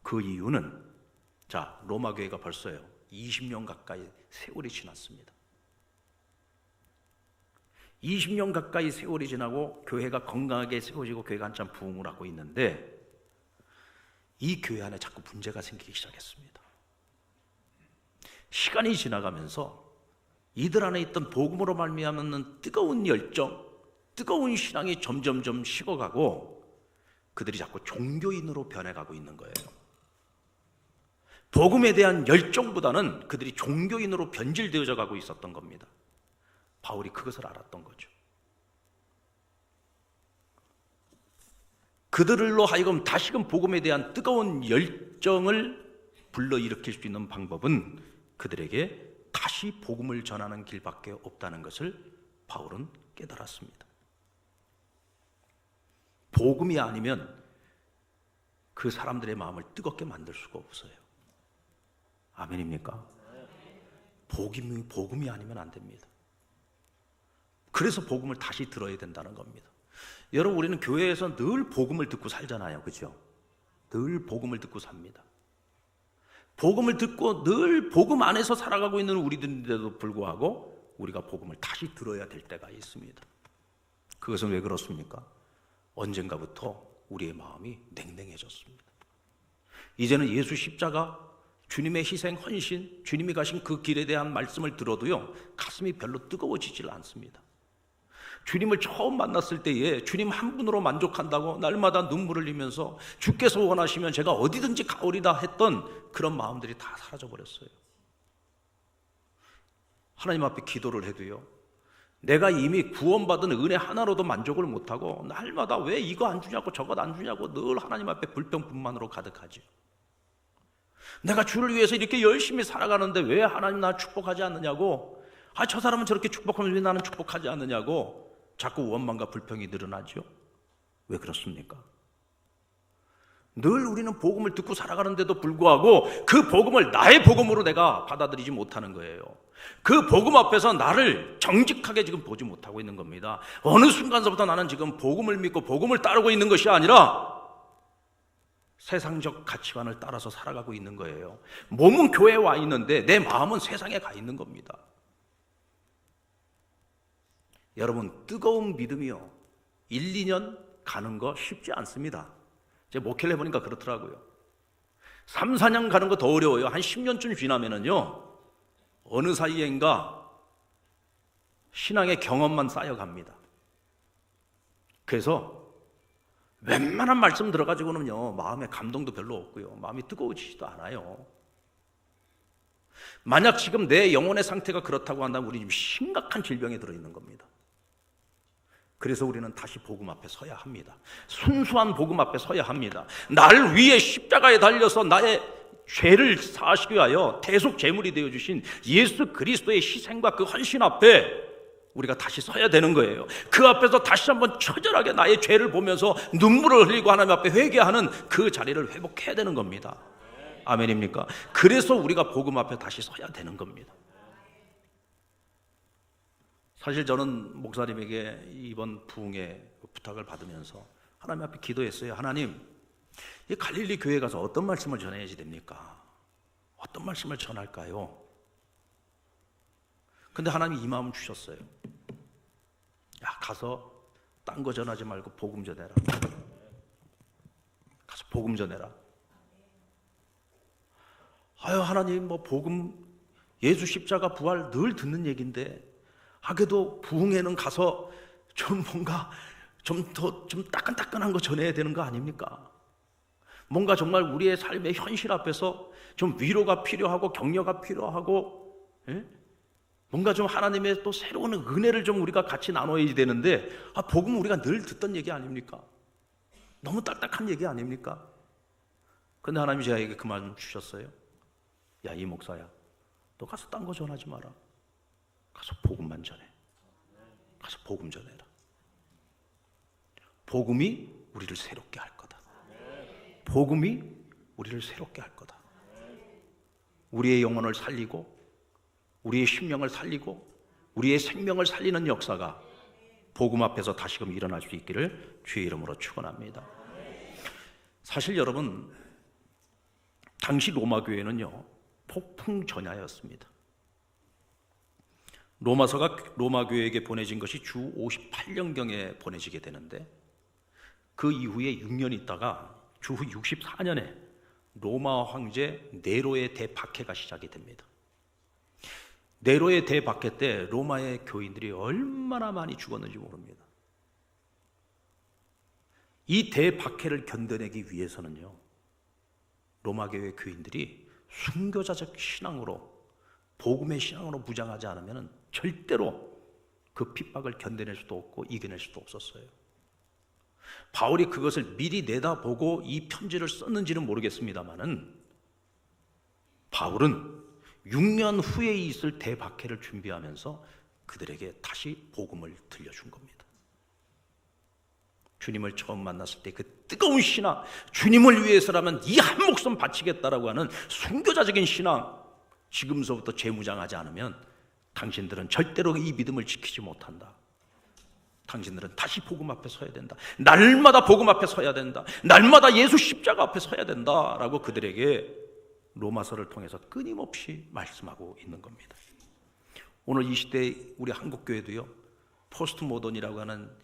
그 이유는 로마 교회가 벌써요 20년 가까이 세월이 지났습니다. 20년 가까이 세월이 지나고 교회가 건강하게 세워지고 교회가 한참 부흥을 하고 있는데 이 교회 안에 자꾸 문제가 생기기 시작했습니다. 시간이 지나가면서 이들 안에 있던 복음으로 말미암는 뜨거운 열정, 뜨거운 신앙이 점점점 식어가고 그들이 자꾸 종교인으로 변해가고 있는 거예요. 복음에 대한 열정보다는 그들이 종교인으로 변질되어져 가고 있었던 겁니다. 바울이 그것을 알았던 거죠. 그들로 하여금 다시금 복음에 대한 뜨거운 열정을 불러일으킬 수 있는 방법은 그들에게 다시 복음을 전하는 길밖에 없다는 것을 바울은 깨달았습니다. 복음이 아니면 그 사람들의 마음을 뜨겁게 만들 수가 없어요. 아멘입니까? 복음이 아니면 안 됩니다. 그래서 복음을 다시 들어야 된다는 겁니다. 여러분, 우리는 교회에서 늘 복음을 듣고 살잖아요. 그렇죠? 늘 복음을 듣고 삽니다. 복음을 듣고 늘 복음 안에서 살아가고 있는 우리들인데도 불구하고 우리가 복음을 다시 들어야 될 때가 있습니다. 그것은 왜 그렇습니까? 언젠가부터 우리의 마음이 냉랭해졌습니다. 이제는 예수 십자가, 주님의 희생, 헌신, 주님이 가신 그 길에 대한 말씀을 들어도요 가슴이 별로 뜨거워지질 않습니다. 주님을 처음 만났을 때에 주님 한 분으로 만족한다고 날마다 눈물을 흘리면서 주께서 원하시면 제가 어디든지 가오리다 했던 그런 마음들이 다 사라져버렸어요. 하나님 앞에 기도를 해도요 내가 이미 구원받은 은혜 하나로도 만족을 못하고 날마다 왜 이거 안 주냐고 저것 안 주냐고 늘 하나님 앞에 불평불만으로 가득하죠. 내가 주를 위해서 이렇게 열심히 살아가는데 왜 하나님 나 축복하지 않느냐고, 저 사람은 저렇게 축복하면 왜 나는 축복하지 않느냐고 자꾸 원망과 불평이 늘어나죠. 왜 그렇습니까? 늘 우리는 복음을 듣고 살아가는데도 불구하고 그 복음을 나의 복음으로 내가 받아들이지 못하는 거예요. 그 복음 앞에서 나를 정직하게 지금 보지 못하고 있는 겁니다. 어느 순간서부터 나는 지금 복음을 믿고 복음을 따르고 있는 것이 아니라 세상적 가치관을 따라서 살아가고 있는 거예요. 몸은 교회에 와 있는데 내 마음은 세상에 가 있는 겁니다. 여러분, 뜨거운 믿음이요 1, 2년 가는 거 쉽지 않습니다. 제가 목회를 해보니까 그렇더라고요. 3, 4년 가는 거 더 어려워요. 한 10년쯤 지나면은요 어느 사이엔가 신앙의 경험만 쌓여갑니다. 그래서 웬만한 말씀 들어가지고는요 마음에 감동도 별로 없고요 마음이 뜨거워지지도 않아요. 만약 지금 내 영혼의 상태가 그렇다고 한다면 우리 지금 심각한 질병에 들어있는 겁니다. 그래서 우리는 다시 복음 앞에 서야 합니다. 순수한 복음 앞에 서야 합니다. 나를 위해 십자가에 달려서 나의 죄를 사하시기 위하여 대속 제물이 되어주신 예수 그리스도의 희생과 그 헌신 앞에 우리가 다시 서야 되는 거예요. 그 앞에서 다시 한번 처절하게 나의 죄를 보면서 눈물을 흘리고 하나님 앞에 회개하는 그 자리를 회복해야 되는 겁니다. 아멘입니까? 그래서 우리가 복음 앞에 다시 서야 되는 겁니다. 사실 저는 목사님에게 이번 부흥의 부탁을 받으면서 하나님 앞에 기도했어요. 하나님, 이 갈릴리 교회에 가서 어떤 말씀을 전해야지 됩니까? 어떤 말씀을 전할까요? 근데 하나님이 이 마음 주셨어요. 야, 가서 딴 거 전하지 말고 복음 전해라. 가서 복음 전해라. 아유, 하나님, 복음, 예수 십자가 부활 늘 듣는 얘기인데 그래도 부흥회는 가서 좀 뭔가 좀 따끈따끈한 거 전해야 되는 거 아닙니까? 뭔가 정말 우리의 삶의 현실 앞에서 좀 위로가 필요하고 격려가 필요하고, 뭔가 좀 하나님의 또 새로운 은혜를 좀 우리가 같이 나눠야 되는데, 복음 우리가 늘 듣던 얘기 아닙니까? 너무 딱딱한 얘기 아닙니까? 근데 하나님이 저에게 그 말 주셨어요. 야, 이 목사야, 너 가서 딴 거 전하지 마라. 가서 복음만 전해. 가서 복음 전해라. 복음이 우리를 새롭게 할 거다. 복음이 우리를 새롭게 할 거다. 우리의 영혼을 살리고 우리의 심령을 살리고 우리의 생명을 살리는 역사가 복음 앞에서 다시금 일어날 수 있기를 주의 이름으로 축원합니다. 사실 여러분, 당시 로마 교회는요 폭풍전야였습니다. 로마서가 로마 교회에게 보내진 것이 주 58년경에 보내지게 되는데, 그 이후에 6년 있다가 주 64년에 로마 황제 네로의 대박해가 시작이 됩니다. 네로의 대박해 때 로마의 교인들이 얼마나 많이 죽었는지 모릅니다. 이 대박해를 견뎌내기 위해서는요 로마 교회 교인들이 순교자적 신앙으로, 복음의 신앙으로 무장하지 않으면 절대로 그 핍박을 견뎌낼 수도 없고 이겨낼 수도 없었어요. 바울이 그것을 미리 내다보고 이 편지를 썼는지는 모르겠습니다만은, 바울은 6년 후에 있을 대박해를 준비하면서 그들에게 다시 복음을 들려준 겁니다. 주님을 처음 만났을 때 그 뜨거운 신앙, 주님을 위해서라면 이 한 목숨 바치겠다라고 하는 순교자적인 신앙, 지금서부터 재무장하지 않으면 당신들은 절대로 이 믿음을 지키지 못한다. 당신들은 다시 복음 앞에 서야 된다. 날마다 복음 앞에 서야 된다. 날마다 예수 십자가 앞에 서야 된다 라고 그들에게 로마서를 통해서 끊임없이 말씀하고 있는 겁니다. 오늘 이 시대 우리 한국교회도요 포스트 모던이라고 하는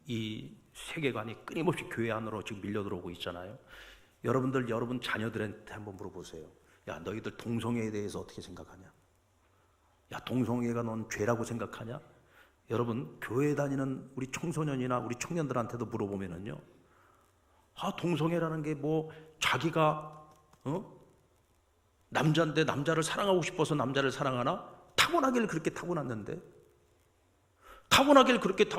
이 세계관이 끊임없이 교회 안으로 지금 밀려들어오고 있잖아요. 여러분 자녀들한테 한번 물어보세요. 야, 너희들 동성애에 대해서 어떻게 생각하냐? 야, 동성애가 넌 죄라고 생각하냐? 여러분, 교회 다니는 우리 청소년이나 우리 청년들한테도 물어보면은요, 동성애라는 게 뭐 자기가 남자인데 남자를 사랑하고 싶어서 남자를 사랑하나? 타고나길 그렇게 타고났는데 타고나길 그렇게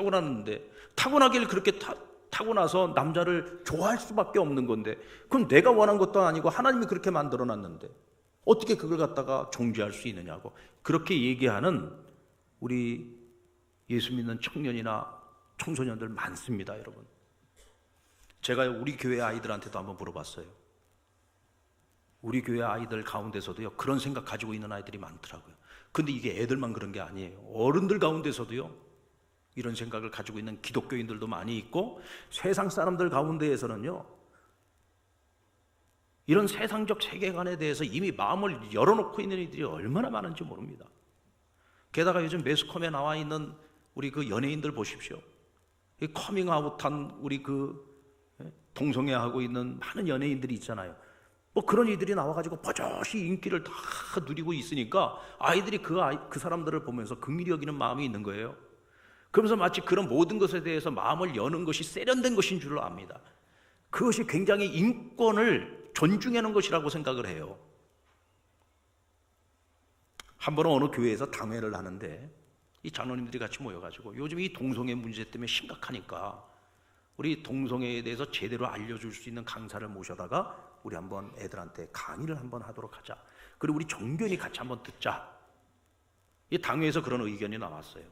타고나서 남자를 좋아할 수밖에 없는 건데, 그럼 내가 원한 것도 아니고 하나님이 그렇게 만들어놨는데 어떻게 그걸 갖다가 정죄할 수 있느냐고 그렇게 얘기하는 우리 예수 믿는 청년이나 청소년들 많습니다. 여러분, 제가 우리 교회 아이들한테도 한번 물어봤어요. 우리 교회 아이들 가운데서도요 그런 생각 가지고 있는 아이들이 많더라고요. 근데 이게 애들만 그런 게 아니에요. 어른들 가운데서도요 이런 생각을 가지고 있는 기독교인들도 많이 있고, 세상 사람들 가운데에서는요 이런 세상적 세계관에 대해서 이미 마음을 열어놓고 있는 이들이 얼마나 많은지 모릅니다. 게다가 요즘 매스컴에 나와 있는 우리 그 연예인들 보십시오. 커밍아웃한 우리 그 동성애하고 있는 많은 연예인들이 있잖아요. 뭐 그런 이들이 나와가지고 버젓이 인기를 다 누리고 있으니까 아이들이 그 사람들을 보면서 긍휼히 여기는 마음이 있는 거예요. 그러면서 마치 그런 모든 것에 대해서 마음을 여는 것이 세련된 것인 줄 압니다. 그것이 굉장히 인권을 존중하는 것이라고 생각을 해요. 한 번은 어느 교회에서 당회를 하는데 이 장로님들이 같이 모여가지고 요즘 이 동성애 문제 때문에 심각하니까 우리 동성애에 대해서 제대로 알려줄 수 있는 강사를 모셔다가 우리 한번 애들한테 강의를 한번 하도록 하자. 그리고 우리 종교인이 같이 한번 듣자. 이 당회에서 그런 의견이 나왔어요.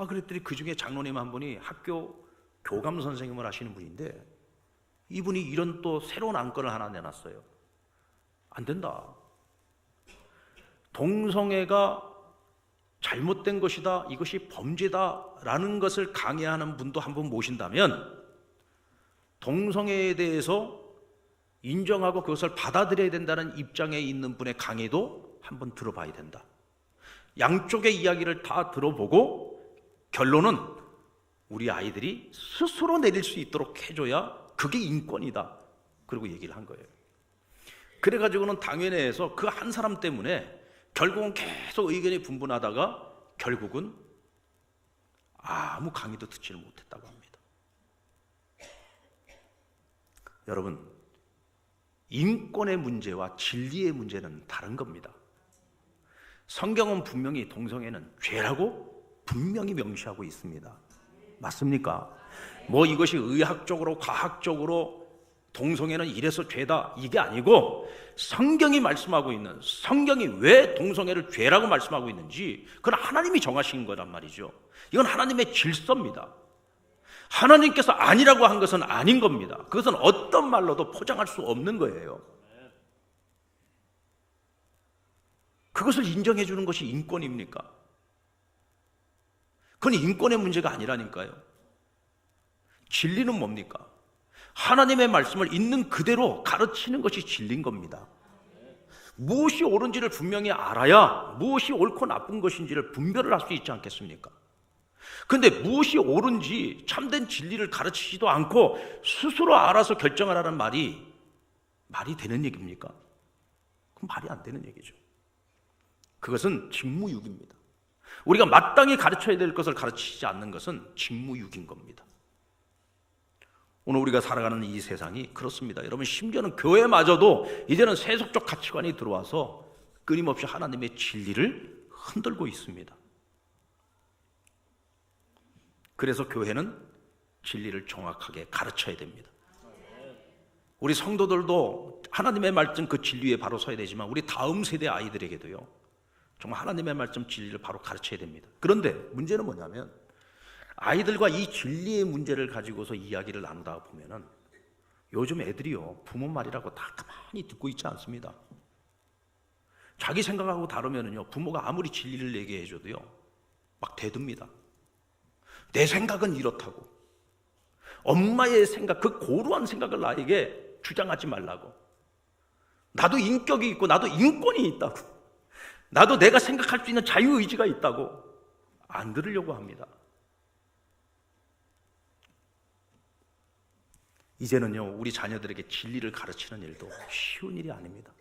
그랬더니 그 중에 장로님 한 분이 학교 교감 선생님을 하시는 분인데, 이분이 이런 또 새로운 안건을 하나 내놨어요. 안 된다. 동성애가 잘못된 것이다, 이것이 범죄다라는 것을 강의하는 분도 한 분 모신다면 동성애에 대해서 인정하고 그것을 받아들여야 된다는 입장에 있는 분의 강의도 한번 들어봐야 된다. 양쪽의 이야기를 다 들어보고 결론은 우리 아이들이 스스로 내릴 수 있도록 해줘야 그게 인권이다. 그리고 얘기를 한 거예요. 그래가지고는 당회내에서 그 한 사람 때문에 결국은 계속 의견이 분분하다가 결국은 아무 강의도 듣지를 못했다고 합니다. 여러분, 인권의 문제와 진리의 문제는 다른 겁니다. 성경은 분명히 동성애는 죄라고 분명히 명시하고 있습니다. 맞습니까? 뭐 이것이 의학적으로 과학적으로 동성애는 이래서 죄다 이게 아니고, 성경이 말씀하고 있는, 성경이 왜 동성애를 죄라고 말씀하고 있는지 그건 하나님이 정하신 거란 말이죠. 이건 하나님의 질서입니다. 하나님께서 아니라고 한 것은 아닌 겁니다. 그것은 어떤 말로도 포장할 수 없는 거예요. 그것을 인정해 주는 것이 인권입니까? 그건 인권의 문제가 아니라니까요. 진리는 뭡니까? 하나님의 말씀을 있는 그대로 가르치는 것이 진리인 겁니다. 무엇이 옳은지를 분명히 알아야 무엇이 옳고 나쁜 것인지를 분별을 할 수 있지 않겠습니까? 그런데 무엇이 옳은지 참된 진리를 가르치지도 않고 스스로 알아서 결정하라는 말이 되는 얘기입니까? 그럼 말이 안 되는 얘기죠. 그것은 직무유기입니다. 우리가 마땅히 가르쳐야 될 것을 가르치지 않는 것은 직무유기인 겁니다. 오늘 우리가 살아가는 이 세상이 그렇습니다. 여러분, 심지어는 교회마저도 이제는 세속적 가치관이 들어와서 끊임없이 하나님의 진리를 흔들고 있습니다. 그래서 교회는 진리를 정확하게 가르쳐야 됩니다. 우리 성도들도 하나님의 말씀 그 진리에 바로 서야 되지만 우리 다음 세대 아이들에게도요, 정말 하나님의 말씀 진리를 바로 가르쳐야 됩니다. 그런데 문제는 뭐냐면 아이들과 이 진리의 문제를 가지고서 이야기를 나누다 보면은 요즘 애들이요, 부모 말이라고 다 가만히 듣고 있지 않습니다. 자기 생각하고 다르면은요, 부모가 아무리 진리를 얘기해 줘도요, 막 대듭니다. 내 생각은 이렇다고. 엄마의 생각, 그 고루한 생각을 나에게 주장하지 말라고. 나도 인격이 있고 나도 인권이 있다고. 나도 내가 생각할 수 있는 자유의지가 있다고. 안 들으려고 합니다. 이제는요, 우리 자녀들에게 진리를 가르치는 일도 쉬운 일이 아닙니다.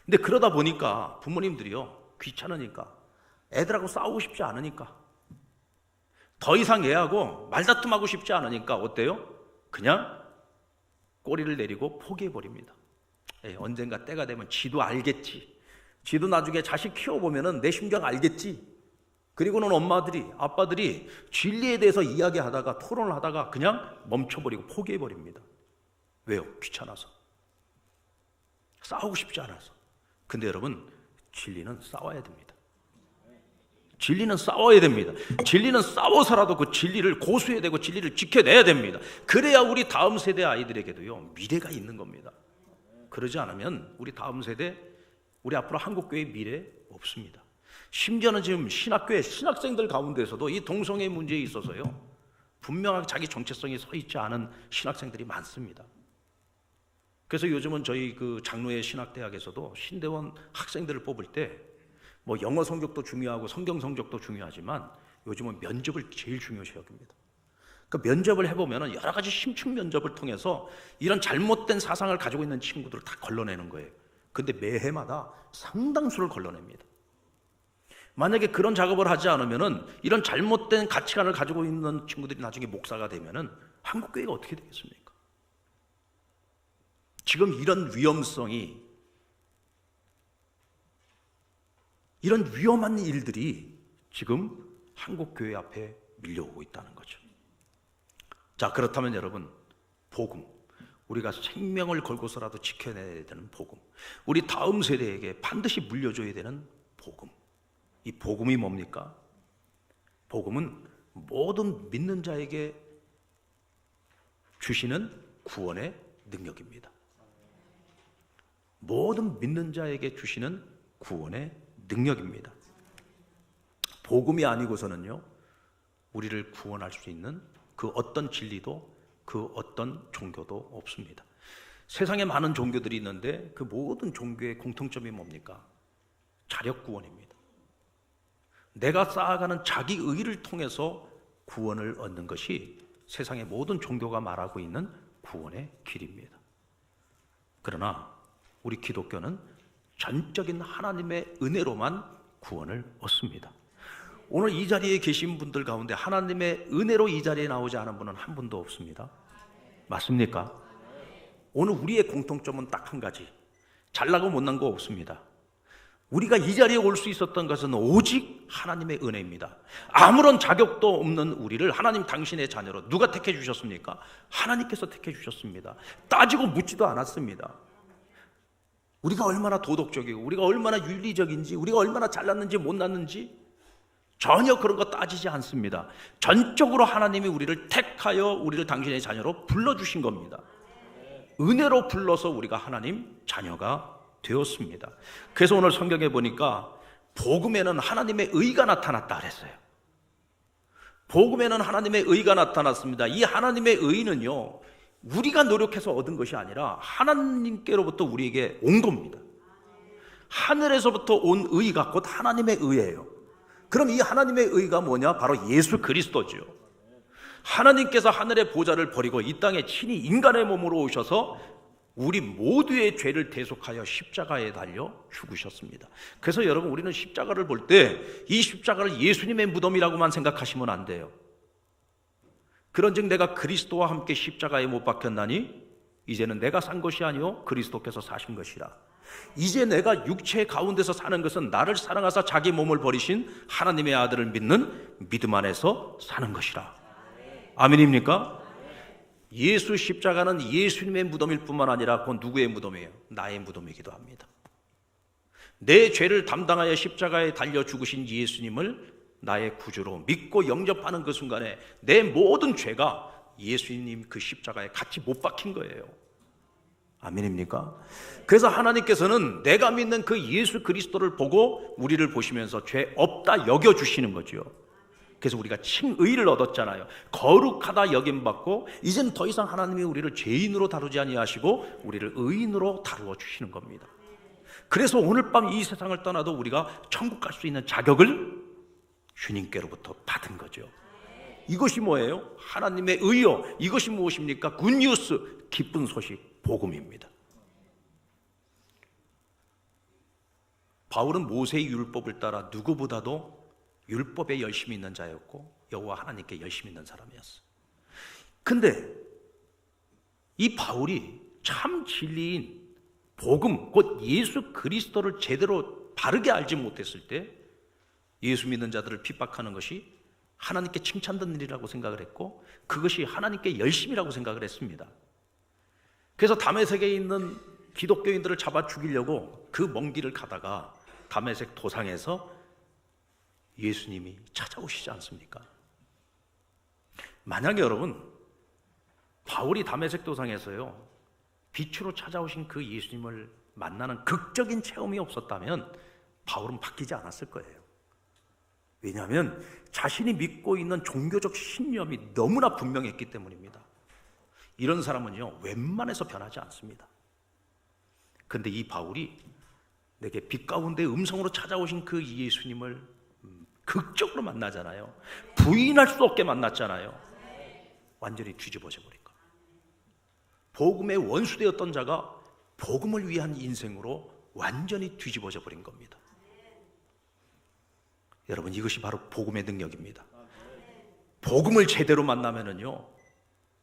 근데 그러다 보니까 부모님들이요, 귀찮으니까, 애들하고 싸우고 싶지 않으니까, 더 이상 애하고 말다툼하고 싶지 않으니까 어때요? 그냥 꼬리를 내리고 포기해버립니다. 언젠가 때가 되면 지도 알겠지. 지도 나중에 자식 키워보면 내 심정 알겠지. 그리고는 엄마들이, 아빠들이 진리에 대해서 이야기하다가, 토론을 하다가 그냥 멈춰버리고 포기해버립니다. 왜요? 귀찮아서. 싸우고 싶지 않아서. 근데 여러분, 진리는 싸워야 됩니다. 진리는 싸워야 됩니다. 진리는 싸워서라도 그 진리를 고수해야 되고 진리를 지켜내야 됩니다. 그래야 우리 다음 세대 아이들에게도요, 미래가 있는 겁니다. 그러지 않으면 우리 다음 세대, 우리 앞으로 한국교회의 미래 없습니다. 심지어는 지금 신학교의 신학생들 가운데서도 이 동성애 문제에 있어서요, 분명하게 자기 정체성이 서 있지 않은 신학생들이 많습니다. 그래서 요즘은 저희 그 장로의 신학대학에서도 신대원 학생들을 뽑을 때 뭐 영어 성적도 중요하고 성경 성적도 중요하지만 요즘은 면접을 제일 중요시 여깁니다. 그 면접을 해보면 여러 가지 심층 면접을 통해서 이런 잘못된 사상을 가지고 있는 친구들을 다 걸러내는 거예요. 근데 매해마다 상당수를 걸러냅니다. 만약에 그런 작업을 하지 않으면 이런 잘못된 가치관을 가지고 있는 친구들이 나중에 목사가 되면 한국교회가 어떻게 되겠습니까? 지금 이런 위험성이, 이런 위험한 일들이 지금 한국교회 앞에 밀려오고 있다는 거죠. 자, 그렇다면 여러분, 복음, 우리가 생명을 걸고서라도 지켜내야 되는 복음, 우리 다음 세대에게 반드시 물려줘야 되는 복음, 이 복음이 뭡니까? 복음은 모든 믿는 자에게 주시는 구원의 능력입니다. 모든 믿는 자에게 주시는 구원의 능력입니다. 복음이 아니고서는요, 우리를 구원할 수 있는 그 어떤 진리도, 그 어떤 종교도 없습니다. 세상에 많은 종교들이 있는데 그 모든 종교의 공통점이 뭡니까? 자력구원입니다. 내가 쌓아가는 자기 의를 통해서 구원을 얻는 것이 세상의 모든 종교가 말하고 있는 구원의 길입니다. 그러나 우리 기독교는 전적인 하나님의 은혜로만 구원을 얻습니다. 오늘 이 자리에 계신 분들 가운데 하나님의 은혜로 이 자리에 나오지 않은 분은 한 분도 없습니다. 맞습니까? 오늘 우리의 공통점은 딱 한 가지, 잘나고 못난 거 없습니다. 우리가 이 자리에 올 수 있었던 것은 오직 하나님의 은혜입니다. 아무런 자격도 없는 우리를 하나님 당신의 자녀로 누가 택해 주셨습니까? 하나님께서 택해 주셨습니다. 따지고 묻지도 않았습니다. 우리가 얼마나 도덕적이고 우리가 얼마나 윤리적인지, 우리가 얼마나 잘났는지 못났는지 전혀 그런 거 따지지 않습니다. 전적으로 하나님이 우리를 택하여 우리를 당신의 자녀로 불러주신 겁니다. 은혜로 불러서 우리가 하나님 자녀가 되었습니다. 그래서 오늘 성경에 보니까 복음에는 하나님의 의가 나타났다 그랬어요. 복음에는 하나님의 의가 나타났습니다. 이 하나님의 의는요, 우리가 노력해서 얻은 것이 아니라 하나님께로부터 우리에게 온 겁니다. 하늘에서부터 온 의가 곧 하나님의 의예요. 그럼 이 하나님의 의가 뭐냐? 바로 예수 그리스도죠. 하나님께서 하늘의 보좌를 버리고 이 땅에 친히 인간의 몸으로 오셔서 우리 모두의 죄를 대속하여 십자가에 달려 죽으셨습니다. 그래서 여러분, 우리는 십자가를 볼 때 이 십자가를 예수님의 무덤이라고만 생각하시면 안 돼요. 그런즉 내가 그리스도와 함께 십자가에 못 박혔나니 이제는 내가 산 것이 아니요 그리스도께서 사신 것이라. 이제 내가 육체 가운데서 사는 것은 나를 사랑하사 자기 몸을 버리신 하나님의 아들을 믿는 믿음 안에서 사는 것이라. 아멘입니까? 예수 십자가는 예수님의 무덤일 뿐만 아니라 그건 누구의 무덤이에요? 나의 무덤이기도 합니다. 내 죄를 담당하여 십자가에 달려 죽으신 예수님을 나의 구주로 믿고 영접하는 그 순간에 내 모든 죄가 예수님 그 십자가에 같이 못 박힌 거예요. 아멘입니까? 그래서 하나님께서는 내가 믿는 그 예수 그리스도를 보고 우리를 보시면서 죄 없다 여겨주시는 거죠. 그래서 우리가 칭의를 얻었잖아요. 거룩하다 여김받고 이젠 더 이상 하나님이 우리를 죄인으로 다루지 아니하시고 우리를 의인으로 다루어 주시는 겁니다. 그래서 오늘 밤 이 세상을 떠나도 우리가 천국 갈 수 있는 자격을 주님께로부터 받은 거죠. 이것이 뭐예요? 하나님의 의요. 이것이 무엇입니까? 굿뉴스, 기쁜 소식, 복음입니다. 바울은 모세의 율법을 따라 누구보다도 율법에 열심히 있는 자였고 여호와 하나님께 열심히 있는 사람이었어요. 근데 이 바울이 참 진리인 복음, 곧 예수 그리스도를 제대로 바르게 알지 못했을 때 예수 믿는 자들을 핍박하는 것이 하나님께 칭찬받는 일이라고 생각을 했고 그것이 하나님께 열심이라고 생각을 했습니다. 그래서 다메섹에 있는 기독교인들을 잡아 죽이려고 그 먼 길을 가다가 다메섹 도상에서 예수님이 찾아오시지 않습니까? 만약에 여러분 바울이 다메섹 도상에서요 빛으로 찾아오신 그 예수님을 만나는 극적인 체험이 없었다면 바울은 바뀌지 않았을 거예요. 왜냐하면 자신이 믿고 있는 종교적 신념이 너무나 분명했기 때문입니다. 이런 사람은요 웬만해서 변하지 않습니다. 그런데 이 바울이 내게 빛 가운데 음성으로 찾아오신 그 예수님을 극적으로 만나잖아요. 부인할 수 없게 만났잖아요. 완전히 뒤집어져 버린 거예요. 복음의 원수되었던 자가 복음을 위한 인생으로 완전히 뒤집어져 버린 겁니다. 여러분, 이것이 바로 복음의 능력입니다. 복음을 제대로 만나면은요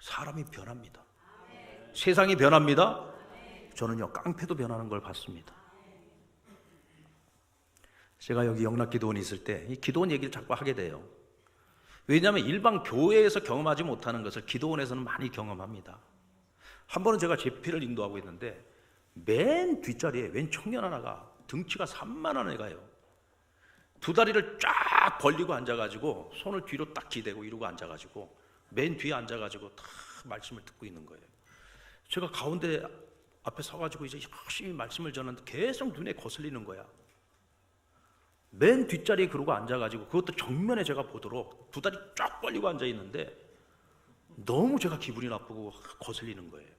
사람이 변합니다. 세상이 변합니다. 저는요 깡패도 변하는 걸 봤습니다. 제가 여기 영락기도원이 있을 때 이 기도원 얘기를 자꾸 하게 돼요. 왜냐하면 일반 교회에서 경험하지 못하는 것을 기도원에서는 많이 경험합니다. 한 번은 제가 집회를 인도하고 있는데 맨 뒷자리에 웬 청년 하나가 등치가 산만한 애가요. 두 다리를 쫙 벌리고 앉아가지고 손을 뒤로 딱 기대고 이러고 앉아가지고 맨 뒤에 앉아가지고 다 말씀을 듣고 있는 거예요. 제가 가운데 앞에 서가지고 이제 열심히 말씀을 전하는데 계속 눈에 거슬리는 거야. 맨 뒷자리에 그러고 앉아가지고 그것도 정면에 제가 보도록 두 다리 쫙 벌리고 앉아있는데 너무 제가 기분이 나쁘고 거슬리는 거예요.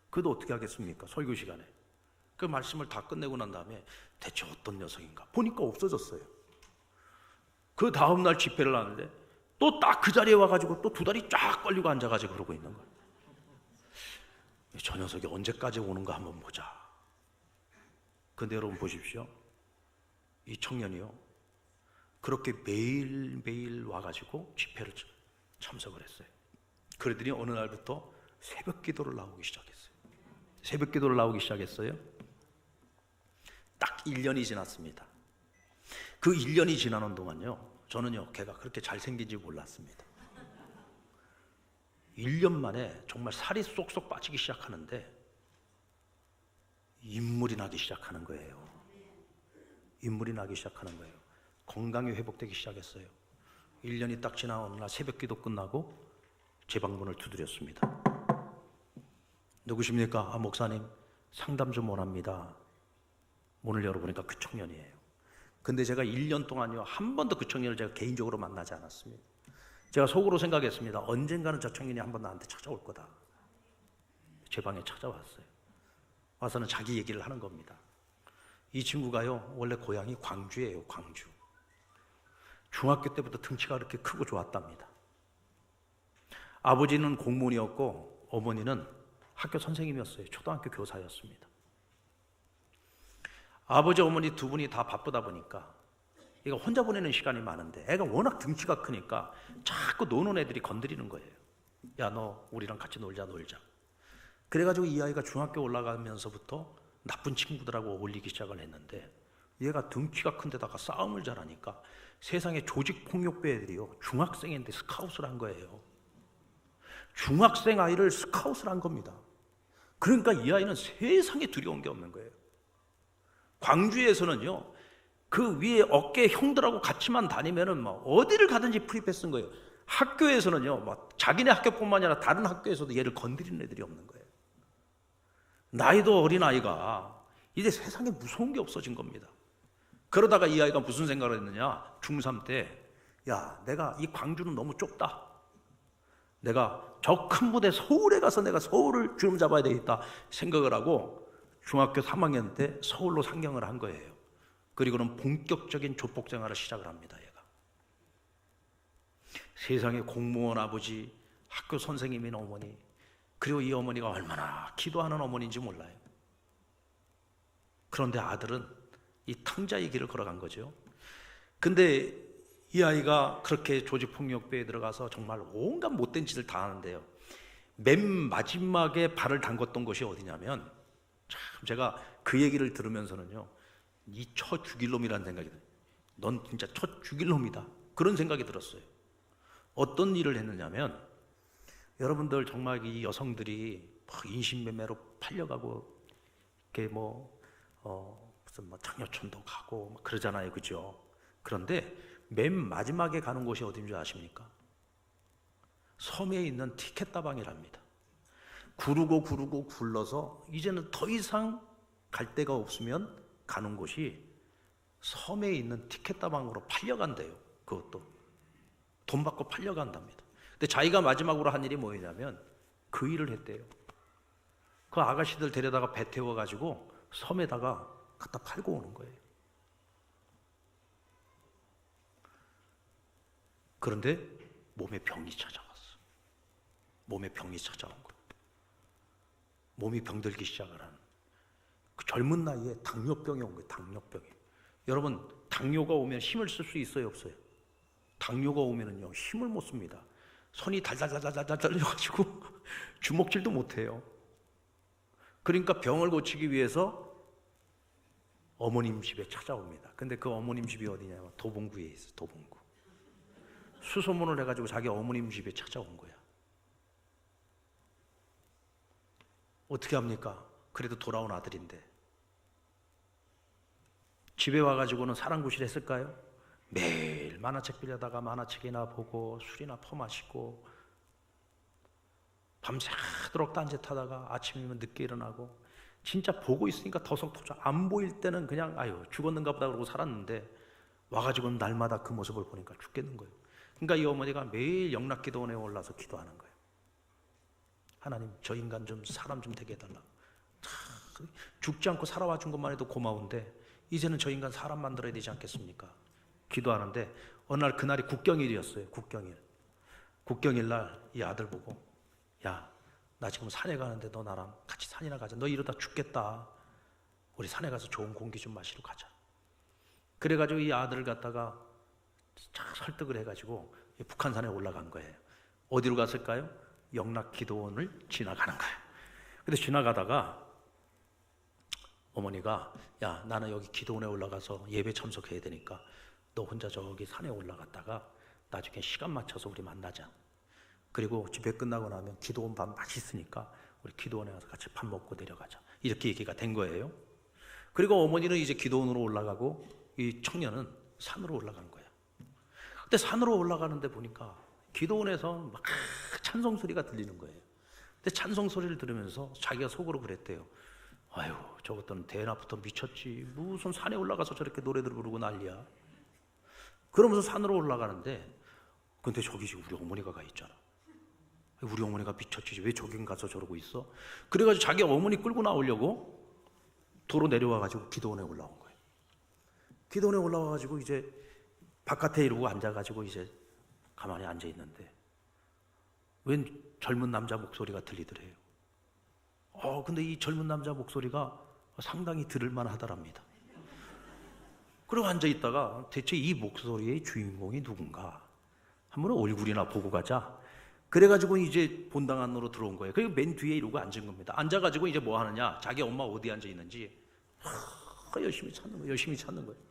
그래도 어떻게 하겠습니까? 설교 시간에. 그 말씀을 다 끝내고 난 다음에 대체 어떤 녀석인가 보니까 없어졌어요. 그 다음날 집회를 하는데 또 딱 그 자리에 와가지고 또 두 다리 쫙 벌리고 앉아가지고 그러고 있는 거예요. 저 녀석이 언제까지 오는가 한번 보자. 근데 여러분 보십시오. 이 청년이요 그렇게 매일매일 와가지고 집회를 참석을 했어요. 그러더니 어느 날부터 새벽 기도를 나오기 시작했어요. 새벽 기도를 나오기 시작했어요. 딱 1년이 지났습니다. 그 1년이 지나는 동안요 저는요 걔가 그렇게 잘생긴지 몰랐습니다. 1년 만에 정말 살이 쏙쏙 빠지기 시작하는데 인물이 나기 시작하는 거예요. 인물이 나기 시작하는 거예요. 건강이 회복되기 시작했어요. 1년이 딱 지나 어느 날 새벽 기도 끝나고 제 방문을 두드렸습니다. 누구십니까? 아, 목사님, 상담 좀 원합니다. 문을 열어보니까 그 청년이에요. 근데 제가 1년 동안요, 한 번도 그 청년을 제가 개인적으로 만나지 않았습니다. 제가 속으로 생각했습니다. 언젠가는 저 청년이 한 번 나한테 찾아올 거다. 제 방에 찾아왔어요. 와서는 자기 얘기를 하는 겁니다. 이 친구가요, 원래 고향이 광주예요. 광주. 중학교 때부터 등치가 그렇게 크고 좋았답니다. 아버지는 공무원이었고 어머니는 학교 선생님이었어요. 초등학교 교사였습니다. 아버지 어머니 두 분이 다 바쁘다 보니까 얘가 혼자 보내는 시간이 많은데 애가 워낙 등치가 크니까 자꾸 노는 애들이 건드리는 거예요. 야, 너 우리랑 같이 놀자. 그래가지고 이 아이가 중학교 올라가면서부터 나쁜 친구들하고 어울리기 시작을 했는데 얘가 등치가 큰 데다가 싸움을 잘하니까 세상에 조직폭력배 애들이요, 중학생인데 스카웃을 한 거예요. 중학생 아이를 스카웃을 한 겁니다. 그러니까 이 아이는 세상에 두려운 게 없는 거예요. 광주에서는요, 그 위에 어깨 형들하고 같이만 다니면은 뭐 어디를 가든지 프리패스인 거예요. 학교에서는요, 뭐 자기네 학교뿐만 아니라 다른 학교에서도 얘를 건드리는 애들이 없는 거예요. 나이도 어린 아이가 이제 세상에 무서운 게 없어진 겁니다. 그러다가 이 아이가 무슨 생각을 했느냐, 중3 때, 야, 내가 이 광주는 너무 좁다. 내가 저 큰 무대 서울에 가서 내가 서울을 주름 잡아야 되겠다 생각을 하고 중학교 3학년 때 서울로 상경을 한 거예요. 그리고는 본격적인 조폭 생활을 시작을 합니다. 얘가 세상에 공무원 아버지, 학교 선생님인 어머니, 그리고 이 어머니가 얼마나 기도하는 어머니인지 몰라요. 그런데 아들은 이 탕자의 길을 걸어간 거죠. 근데 이 아이가 그렇게 조직폭력배에 들어가서 정말 온갖 못된 짓을 다 하는데요, 맨 마지막에 발을 담궜던 곳이 어디냐면, 참 제가 그 얘기를 들으면서는요, 이 쳐 죽일 놈이라는 생각이 들어요. 넌 진짜 쳐 죽일 놈이다, 그런 생각이 들었어요. 어떤 일을 했느냐면, 여러분들 정말 이 여성들이 인신매매로 팔려가고 이렇게 무슨 장려촌도 가고 그러잖아요, 그죠? 그런데 맨 마지막에 가는 곳이 어딘 줄 아십니까? 섬에 있는 티켓다방이랍니다. 구르고 굴러서 이제는 더 이상 갈 데가 없으면 가는 곳이 섬에 있는 티켓다방으로 팔려간대요. 그것도 돈 받고 팔려간답니다. 근데 자기가 마지막으로 한 일이 뭐냐면 그 일을 했대요. 그 아가씨들 데려다가 배 태워가지고 섬에다가 갖다 팔고 오는 거예요. 그런데 몸에 병이 찾아왔어. 몸에 병이 찾아온 거예요. 몸이 병들기 시작을 하는, 그 젊은 나이에 당뇨병이 온 거예요. 당뇨병이. 여러분, 당뇨가 오면 힘을 쓸 수 있어요, 없어요? 당뇨가 오면은요, 힘을 못 씁니다. 손이 달달달달달 떨려가지고 주먹질도 못해요. 그러니까 병을 고치기 위해서 어머님 집에 찾아옵니다. 근데 그 어머님 집이 어디냐면 도봉구에 있어요. 도봉구. 수소문을 해가지고 자기 어머님 집에 찾아온 거야. 어떻게 합니까? 그래도 돌아온 아들인데. 집에 와가지고는 사랑구실 했을까요? 매일 만화책 빌려다가 만화책이나 보고 술이나 퍼마시고 밤새도록 딴짓하다가 아침이면 늦게 일어나고, 진짜 보고 있으니까 더석더석, 안 보일 때는 그냥 아유 죽었는가 보다 그러고 살았는데 와가지고는 날마다 그 모습을 보니까 죽겠는 거예요. 그러니까 이 어머니가 매일 영락기도원에 올라서 기도하는 거예요. 하나님, 저 인간 좀 사람 좀 되게 해달라. 죽지 않고 살아와 준 것만 해도 고마운데 이제는 저 인간 사람 만들어야 되지 않겠습니까? 기도하는데 어느 날, 그날이 국경일이었어요. 국경일 날 이 아들 보고, 야, 나 지금 산에 가는데 너 나랑 같이 산이나 가자. 너 이러다 죽겠다. 우리 산에 가서 좋은 공기 좀 마시러 가자. 그래가지고 이 아들을 갖다가 잘 설득을 해가지고 북한산에 올라간 거예요. 어디로 갔을까요? 영락기도원을 지나가는 거예요. 근데 지나가다가 어머니가, 야, 나는 여기 기도원에 올라가서 예배 참석해야 되니까 너 혼자 저기 산에 올라갔다가 나중에 시간 맞춰서 우리 만나자. 그리고 집회 끝나고 나면 기도원 밥 맛있으니까 우리 기도원에 가서 같이 밥 먹고 내려가자. 이렇게 얘기가 된 거예요. 그리고 어머니는 이제 기도원으로 올라가고 이 청년은 산으로 올라간 거야. 근데 산으로 올라가는데 보니까 기도원에서 막 찬송 소리가 들리는 거예요. 근데 찬송 소리를 들으면서 자기가 속으로 그랬대요. 아유, 저것들은 대낮부터 미쳤지. 무슨 산에 올라가서 저렇게 노래들 부르고 난리야. 그러면서 산으로 올라가는데, 근데 저기 지금 우리 어머니가 가 있잖아. 우리 어머니가 미쳤지. 왜 저긴 가서 저러고 있어? 그래가지고 자기 어머니 끌고 나오려고 도로 내려와가지고 기도원에 올라온 거예요. 기도원에 올라와가지고 이제 바깥에 이러고 앉아가지고 이제 가만히 앉아 있는데, 웬 젊은 남자 목소리가 들리더래요. 근데 이 젊은 남자 목소리가 상당히 들을만 하더랍니다. 그리고 앉아 있다가 대체 이 목소리의 주인공이 누군가 한번 얼굴이나 보고 가자. 그래가지고 이제 본당 안으로 들어온 거예요. 그리고 맨 뒤에 이러고 앉은 겁니다. 앉아가지고 이제 뭐 하느냐, 자기 엄마 어디 앉아 있는지 열심히 찾는 거예요. 열심히 찾는 거예요.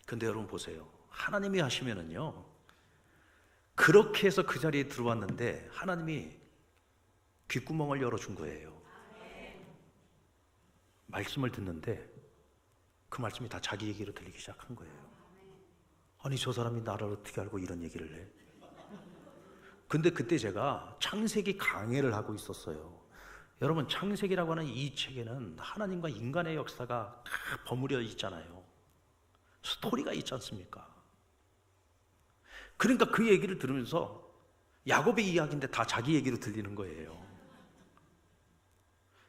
근데 여러분 보세요. 하나님이 하시면은요, 그렇게 해서 그 자리에 들어왔는데 하나님이 귓구멍을 열어준 거예요. 말씀을 듣는데 그 말씀이 다 자기 얘기로 들리기 시작한 거예요. 아니, 저 사람이 나를 어떻게 알고 이런 얘기를 해? 근데 그때 제가 창세기 강해를 하고 있었어요. 여러분, 창세기라고 하는 이 책에는 하나님과 인간의 역사가 다 버무려 있잖아요. 스토리가 있지 않습니까? 그러니까 그 얘기를 들으면서 야곱의 이야기인데 다 자기 얘기로 들리는 거예요.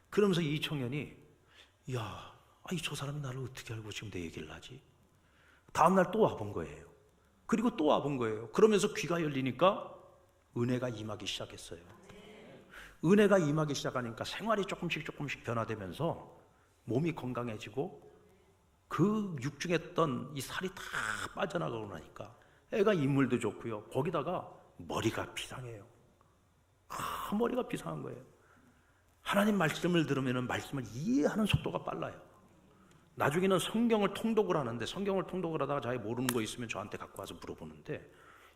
그러면서 이 청년이, 야, 아니 저 사람이 나를 어떻게 알고 지금 내 얘기를 하지? 다음날 또 와본 거예요. 그리고 또 와본 거예요. 그러면서 귀가 열리니까 은혜가 임하기 시작했어요. 은혜가 임하기 시작하니까 생활이 조금씩 변화되면서 몸이 건강해지고 그 육중했던 이 살이 다 빠져나가고 나니까 애가 인물도 좋고요. 거기다가 머리가 비상해요. 머리가 비상한 거예요. 하나님 말씀을 들으면 말씀을 이해하는 속도가 빨라요. 나중에는 성경을 통독을 하는데, 성경을 통독을 하다가 자기 모르는 거 있으면 저한테 갖고 와서 물어보는데,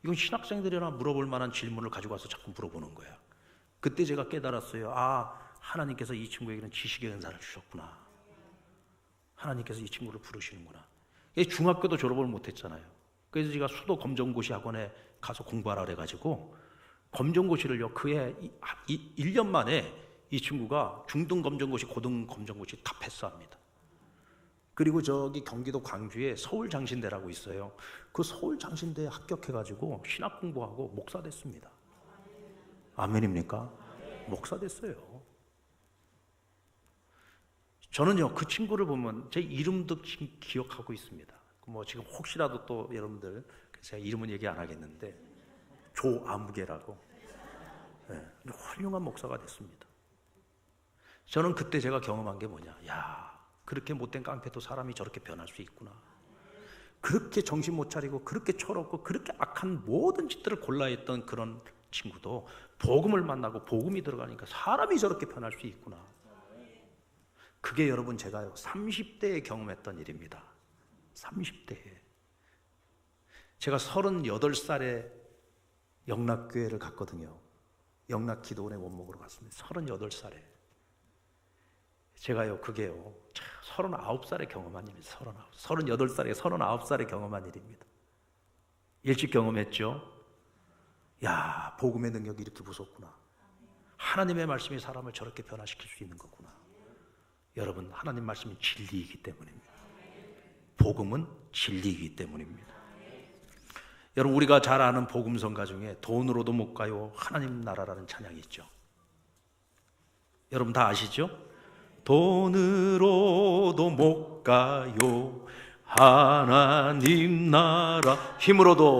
이건 신학생들이나 물어볼 만한 질문을 가지고 와서 자꾸 물어보는 거야. 그때 제가 깨달았어요. 하나님께서 이 친구에게는 지식의 은사를 주셨구나. 하나님께서 이 친구를 부르시는구나. 중학교도 졸업을 못했잖아요. 그래서 제가 수도 검정고시 학원에 가서 공부하라 그래가지고 검정고시를요, 그해 1년 만에 이 친구가 중등 검정고시, 고등 검정고시 다 패스합니다. 그리고 저기 경기도 광주에 서울장신대라고 있어요. 그 서울장신대에 합격해가지고 신학 공부하고 목사 됐습니다. 아멘입니까? 목사 됐어요. 저는요, 그 친구를 보면 제 이름도 기억하고 있습니다. 뭐 지금 혹시라도 또 여러분들, 제가 이름은 얘기 안 하겠는데, 조아무개라고, 훌륭한 목사가 됐습니다. 저는 그때 제가 경험한 게 뭐냐, 그렇게 못된 깡패도 사람이 저렇게 변할 수 있구나. 그렇게 정신 못 차리고 그렇게 철없고 그렇게 악한 모든 짓들을 골라 했던 그런 친구도 복음을 만나고 복음이 들어가니까 사람이 저렇게 변할 수 있구나. 그게 여러분 제가요 30대에 경험했던 일입니다. 30대에 제가 38살에 영락교회를 갔거든요. 영락기도원의 원목으로 갔습니다. 38살에 제가요 그게요 39살에 경험한 일입니다. 38살에 39살에 경험한 일입니다. 일찍 경험했죠. 야, 복음의 능력이 이렇게 무섭구나. 하나님의 말씀이 사람을 저렇게 변화시킬 수 있는 거구나. 여러분, 하나님 말씀은 진리이기 때문입니다. 복음은 진리이기 때문입니다. 여러분, 우리가 잘 아는 복음성가 중에 돈으로도 못 가요 하나님 나라라는 찬양이 있죠. 여러분 다 아시죠? 돈으로도 못 가요 하나님 나라, 힘으로도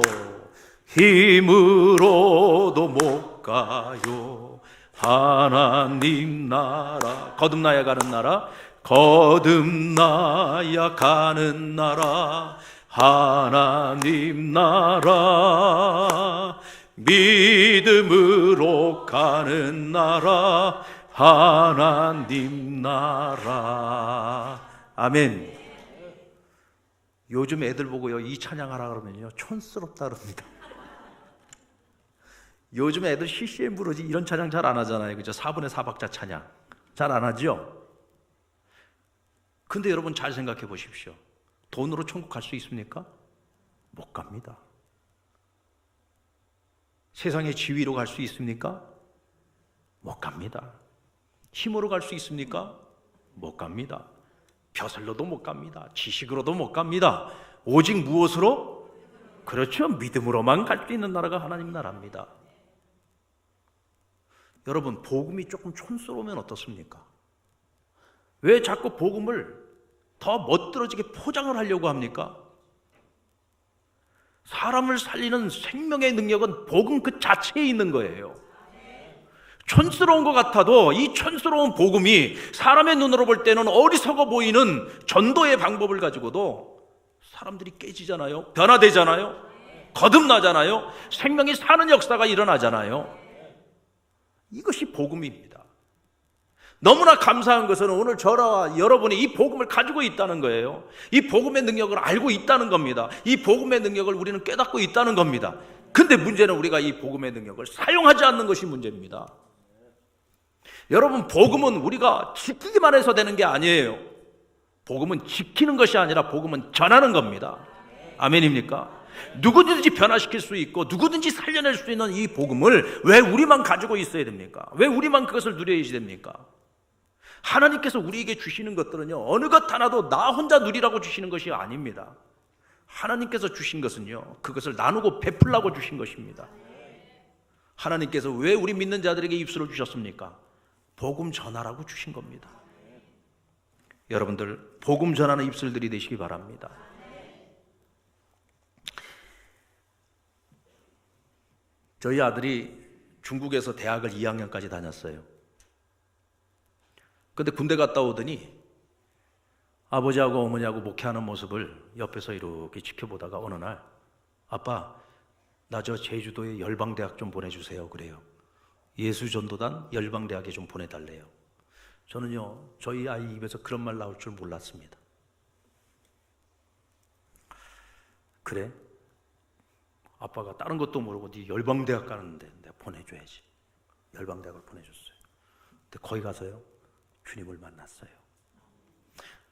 못 가요 하나님 나라, 거듭나야 가는 나라, 거듭나야 가는 나라, 하나님 나라, 믿음으로 가는 나라, 하나님 나라. 아멘. 요즘 애들 보고요 이 찬양하라 그러면요 촌스럽다 그럽니다. 요즘 애들 CCM 부르지 이런 찬양 잘 안 하잖아요. 그죠? 4분의 4박자 찬양 잘 안 하죠? 근데 여러분 잘 생각해 보십시오. 돈으로 천국 갈 수 있습니까? 못 갑니다. 세상의 지위로 갈 수 있습니까? 못 갑니다. 힘으로 갈 수 있습니까? 못 갑니다. 벼슬로도 못 갑니다. 지식으로도 못 갑니다. 오직 무엇으로? 그렇죠. 믿음으로만 갈 수 있는 나라가 하나님 나라입니다. 여러분, 복음이 조금 촌스러우면 어떻습니까? 왜 자꾸 복음을 더 멋들어지게 포장을 하려고 합니까? 사람을 살리는 생명의 능력은 복음 그 자체에 있는 거예요. 촌스러운 것 같아도 이 촌스러운 복음이 사람의 눈으로 볼 때는 어리석어 보이는 전도의 방법을 가지고도 사람들이 깨지잖아요. 변화되잖아요. 거듭나잖아요. 생명이 사는 역사가 일어나잖아요. 이것이 복음입니다. 너무나 감사한 것은 오늘 저와 여러분이 이 복음을 가지고 있다는 거예요. 이 복음의 능력을 알고 있다는 겁니다. 이 복음의 능력을 우리는 깨닫고 있다는 겁니다. 근데 문제는 우리가 이 복음의 능력을 사용하지 않는 것이 문제입니다. 여러분, 복음은 우리가 지키기만 해서 되는 게 아니에요. 복음은 지키는 것이 아니라 복음은 전하는 겁니다. 아멘입니까? 누구든지 변화시킬 수 있고 누구든지 살려낼 수 있는 이 복음을 왜 우리만 가지고 있어야 됩니까? 왜 우리만 그것을 누려야지 됩니까? 하나님께서 우리에게 주시는 것들은요, 어느 것 하나도 나 혼자 누리라고 주시는 것이 아닙니다. 하나님께서 주신 것은요, 그것을 나누고 베풀라고 주신 것입니다. 하나님께서 왜 우리 믿는 자들에게 입술을 주셨습니까? 복음 전하라고 주신 겁니다. 여러분들, 복음 전하는 입술들이 되시기 바랍니다. 저희 아들이 중국에서 대학을 2학년까지 다녔어요. 근데 군대 갔다 오더니 아버지하고 어머니하고 목회하는 모습을 옆에서 이렇게 지켜보다가 어느 날, 아빠, 나 저 제주도에 열방대학 좀 보내주세요. 그래요. 예수전도단 열방대학에 좀 보내달래요. 저는요, 저희 아이 입에서 그런 말 나올 줄 몰랐습니다. 그래? 아빠가 다른 것도 모르고 네 열방대학 가는데 내가 보내줘야지. 열방대학을 보내줬어요. 근데 거기 가서요, 주님을 만났어요.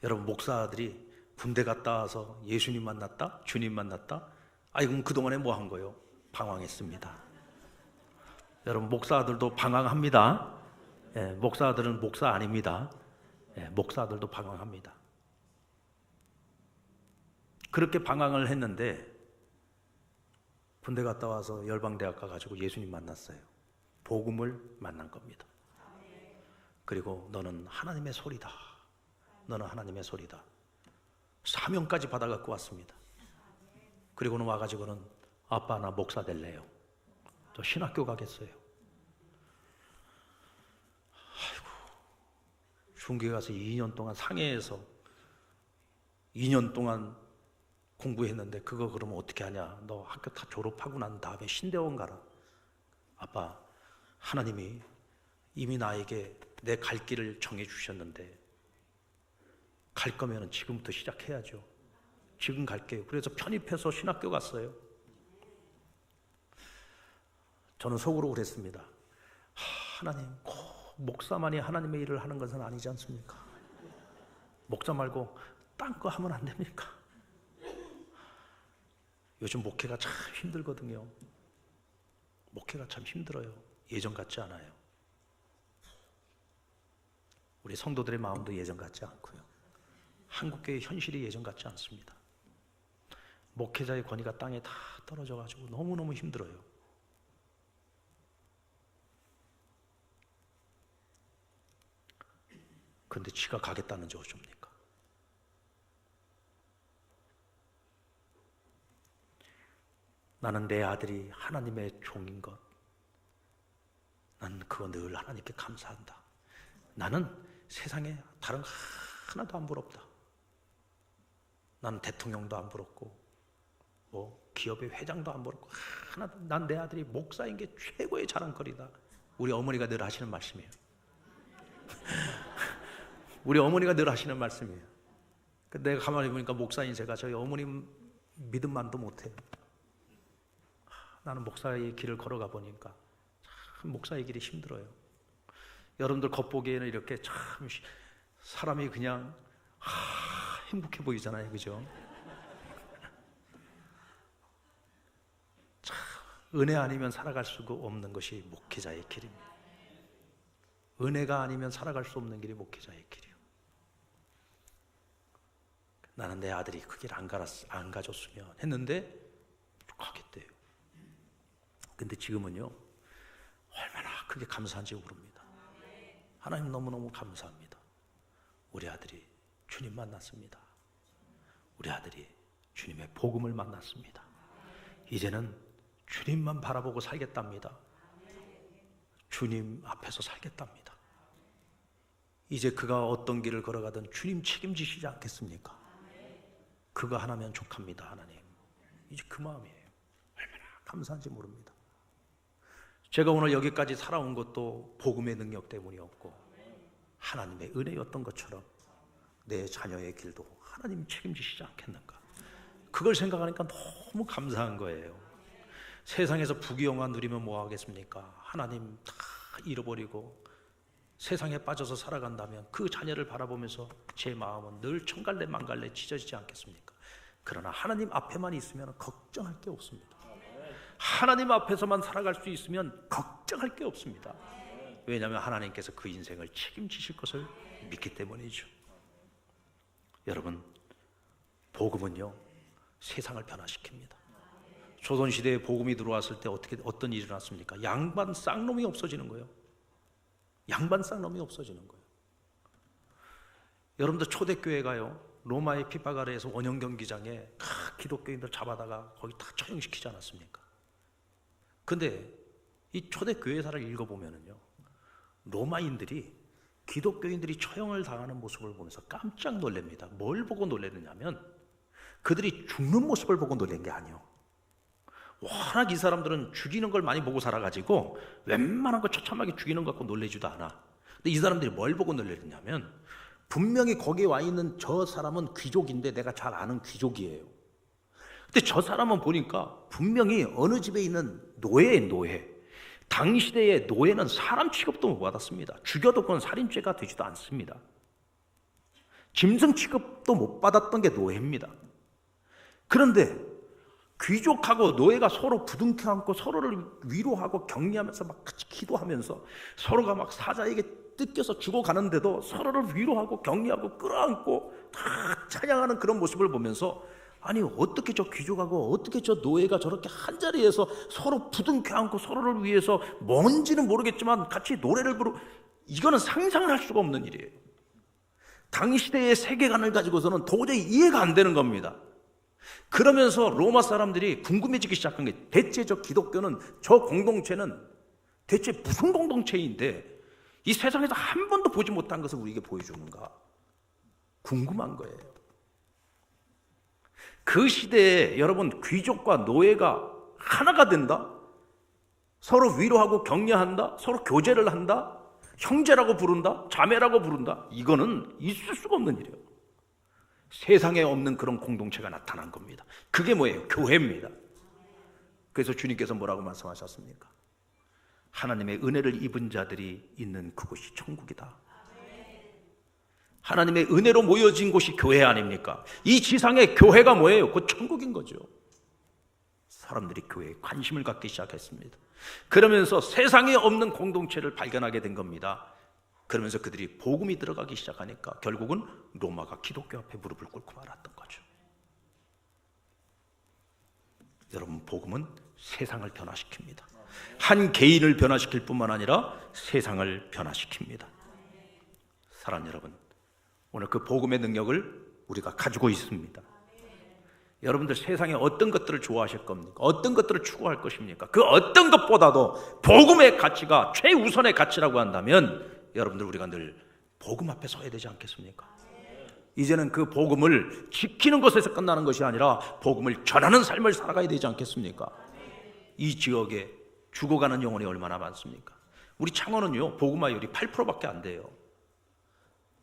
여러분, 목사들이 군대 갔다 와서 예수님 만났다? 주님 만났다? 그럼 그동안에 뭐 한 거예요? 방황했습니다. 여러분, 목사들도 방황합니다. 목사들은 목사 아닙니다. 목사들도 방황합니다. 그렇게 방황을 했는데 군대 갔다 와서 열방대학 가가지고 예수님 만났어요. 복음을 만난 겁니다. 그리고 너는 하나님의 소리다. 너는 하나님의 소리다. 사명까지 받아갖고 왔습니다. 그리고는 와가지고는 아빠, 나 목사 될래요. 저 신학교 가겠어요. 아이고, 중국에 가서 2년 동안 상해에서 2년 동안 공부했는데 그거 그러면 어떻게 하냐? 너 학교 다 졸업하고 난 다음에 신대원 가라. 아빠, 하나님이 이미 나에게 내 갈 길을 정해 주셨는데 갈 거면 지금부터 시작해야죠. 지금 갈게요. 그래서 편입해서 신학교 갔어요. 저는 속으로 그랬습니다. 하나님, 꼭 목사만이 하나님의 일을 하는 것은 아니지 않습니까? 목사 말고 딴 거 하면 안 됩니까? 요즘 목회가 참 힘들거든요. 목회가 참 힘들어요. 예전 같지 않아요. 우리 성도들의 마음도 예전 같지 않고요. 한국교회의 현실이 예전 같지 않습니다. 목회자의 권위가 땅에 다 떨어져가지고 너무너무 힘들어요. 그런데 지가 가겠다는지 어쩝니까? 나는 내 아들이 하나님의 종인 것, 난 그거 늘 하나님께 감사한다. 나는 세상에 다른 거 하나도 안 부럽다. 나는 대통령도 안 부럽고 기업의 회장도 안 부럽고 하나도. 난 내 아들이 목사인 게 최고의 자랑거리다. 우리 어머니가 늘 하시는 말씀이에요. 우리 어머니가 늘 하시는 말씀이에요. 내가 가만히 보니까 목사인 제가 저희 어머니 믿음만도 못해요. 나는 목사의 길을 걸어가 보니까 참 목사의 길이 힘들어요. 여러분들 겉보기에는 이렇게 참 사람이 그냥 행복해 보이잖아요. 그죠? 은혜 아니면 살아갈 수가 없는 것이 목회자의 길입니다. 은혜가 아니면 살아갈 수 없는 길이 목회자의 길이요. 나는 내 아들이 그 길 안 가줬으면 했는데 가겠대요. 근데 지금은요, 얼마나 크게 감사한지 모릅니다. 하나님 너무너무 감사합니다. 우리 아들이 주님 만났습니다. 우리 아들이 주님의 복음을 만났습니다. 이제는 주님만 바라보고 살겠답니다. 주님 앞에서 살겠답니다. 이제 그가 어떤 길을 걸어가든 주님 책임지시지 않겠습니까? 그거 하나면 족합니다. 하나님, 이제 그 마음이에요. 얼마나 감사한지 모릅니다. 제가 오늘 여기까지 살아온 것도 복음의 능력 때문이었고 하나님의 은혜였던 것처럼 내 자녀의 길도 하나님 책임지시지 않겠는가, 그걸 생각하니까 너무 감사한 거예요. 세상에서 부귀영화 누리면 뭐 하겠습니까? 하나님 다 잃어버리고 세상에 빠져서 살아간다면 그 자녀를 바라보면서 제 마음은 늘 천갈래 만갈래 찢어지지 않겠습니까? 그러나 하나님 앞에만 있으면 걱정할 게 없습니다. 하나님 앞에서만 살아갈 수 있으면 걱정할 게 없습니다. 왜냐하면 하나님께서 그 인생을 책임지실 것을 믿기 때문이죠. 여러분, 복음은요, 세상을 변화시킵니다. 조선시대에 복음이 들어왔을 때 어떤 일이 일어났습니까? 양반 쌍놈이 없어지는 거예요. 양반 쌍놈이 없어지는 거예요. 여러분들 초대교회가요, 로마의 핍박 아래에서 원형 경기장에 기독교인들 잡아다가 거기 다 처형시키지 않았습니까? 근데 이 초대교회사를 읽어보면요, 로마인들이 기독교인들이 처형을 당하는 모습을 보면서 깜짝 놀랍니다. 뭘 보고 놀랐느냐면 그들이 죽는 모습을 보고 놀란 게 아니에요. 워낙 이 사람들은 죽이는 걸 많이 보고 살아가지고 웬만한 거 처참하게 죽이는 거 갖고 놀래지도 않아. 근데 이 사람들이 뭘 보고 놀랐냐면 분명히 거기에 와 있는 저 사람은 귀족인데 내가 잘 아는 귀족이에요. 근데 저 사람은 보니까 분명히 어느 집에 있는 노예의 노예. 당시대의 노예는 사람 취급도 못 받았습니다. 죽여도 그건 살인죄가 되지도 않습니다. 짐승 취급도 못 받았던 게 노예입니다. 그런데 귀족하고 노예가 서로 부둥켜 안고 서로를 위로하고 격려하면서 막 같이 기도하면서 서로가 막 사자에게 뜯겨서 죽어가는데도 서로를 위로하고 격려하고 끌어안고 다 찬양하는 그런 모습을 보면서, 아니 어떻게 저 귀족하고 어떻게 저 노예가 저렇게 한자리에서 서로 부둥켜 안고 서로를 위해서 뭔지는 모르겠지만 같이 노래를 부르고, 이거는 상상을 할 수가 없는 일이에요. 당시대의 세계관을 가지고서는 도저히 이해가 안 되는 겁니다. 그러면서 로마 사람들이 궁금해지기 시작한 게, 대체 저 기독교는, 저 공동체는 대체 무슨 공동체인데 이 세상에서 한 번도 보지 못한 것을 우리에게 보여주는가 궁금한 거예요. 그 시대에 여러분, 귀족과 노예가 하나가 된다? 서로 위로하고 격려한다? 서로 교제를 한다? 형제라고 부른다? 자매라고 부른다? 이거는 있을 수가 없는 일이에요. 세상에 없는 그런 공동체가 나타난 겁니다. 그게 뭐예요? 교회입니다. 그래서 주님께서 뭐라고 말씀하셨습니까? 하나님의 은혜를 입은 자들이 있는 그곳이 천국이다. 하나님의 은혜로 모여진 곳이 교회 아닙니까? 이 지상의 교회가 뭐예요? 그 천국인 거죠. 사람들이 교회에 관심을 갖기 시작했습니다. 그러면서 세상에 없는 공동체를 발견하게 된 겁니다. 그러면서 그들이 복음이 들어가기 시작하니까 결국은 로마가 기독교 앞에 무릎을 꿇고 말았던 거죠. 여러분, 복음은 세상을 변화시킵니다. 한 개인을 변화시킬 뿐만 아니라 세상을 변화시킵니다. 사랑하는 여러분, 오늘 그 복음의 능력을 우리가 가지고 있습니다. 여러분들 세상에 어떤 것들을 좋아하실 겁니까? 어떤 것들을 추구할 것입니까? 그 어떤 것보다도 복음의 가치가 최우선의 가치라고 한다면 여러분들, 우리가 늘 복음 앞에 서야 되지 않겠습니까? 이제는 그 복음을 지키는 것에서 끝나는 것이 아니라 복음을 전하는 삶을 살아가야 되지 않겠습니까? 이 지역에 죽어가는 영혼이 얼마나 많습니까? 우리 창원은요, 복음화율이 8%밖에 안 돼요.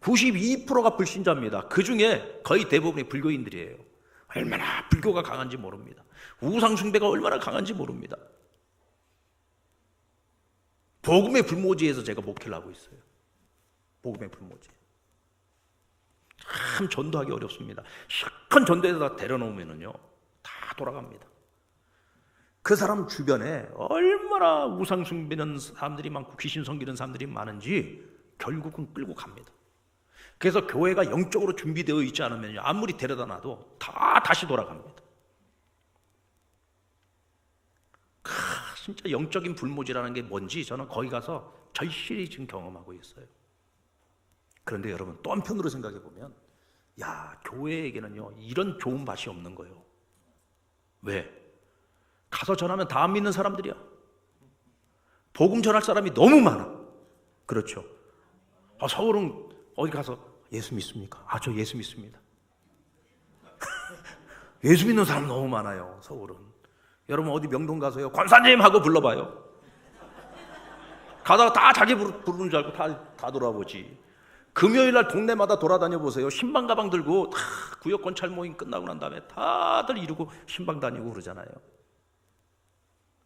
92%가 불신자입니다. 그 중에 거의 대부분이 불교인들이에요. 얼마나 불교가 강한지 모릅니다. 우상숭배가 얼마나 강한지 모릅니다. 복음의 불모지에서 제가 목회를 하고 있어요. 복음의 불모지. 참 전도하기 어렵습니다. 큰 전도에다 데려놓으면요 다 돌아갑니다. 그 사람 주변에 얼마나 우상 숭배는 사람들이 많고 귀신 섬기는 사람들이 많은지 결국은 끌고 갑니다. 그래서 교회가 영적으로 준비되어 있지 않으면 아무리 데려다 놔도 다 다시 돌아갑니다. 진짜 영적인 불모지라는 게 뭔지 저는 거기 가서 절실히 지금 경험하고 있어요. 그런데 여러분, 또 한편으로 생각해 보면 교회에게는요 이런 좋은 밭이 없는 거예요. 왜? 가서 전하면 다 안 믿는 사람들이야. 복음 전할 사람이 너무 많아. 그렇죠. 서울은 어디 가서 예수 믿습니까? 저 예수 믿습니다. 예수 믿는 사람 너무 많아요. 서울은. 여러분 어디 명동 가서요 권사님 하고 불러봐요. 가다가 다 자기 부르는 줄 알고 다 돌아보지. 금요일날 동네마다 돌아다녀 보세요. 신방 가방 들고 다 구역 권찰 모임 끝나고 난 다음에 다들 이러고 신방 다니고 그러잖아요.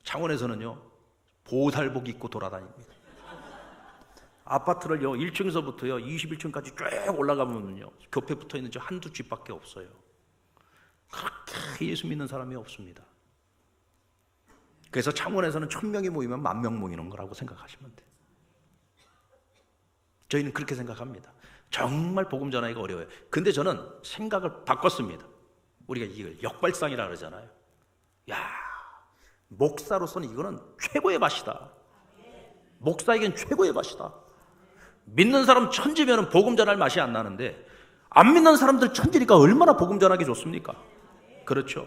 창원에서는요 보살복 입고 돌아다닙니다. 아파트를요 1층에서부터요 21층까지 쭉 올라가면요 겹에 붙어있는 저 한두 집밖에 없어요. 그렇게 예수 믿는 사람이 없습니다. 그래서 창원에서는 1000명이 모이면 10,000명 모이는 거라고 생각하시면 돼요. 저희는 그렇게 생각합니다. 정말 복음 전하기가 어려워요. 근데 저는 생각을 바꿨습니다. 우리가 이걸 역발상이라 그러잖아요. 목사로서는 이거는 최고의 맛이다. 목사에겐 최고의 맛이다. 믿는 사람 천지면 복음 전할 맛이 안 나는데 안 믿는 사람들 천지니까 얼마나 복음 전하기 좋습니까? 그렇죠.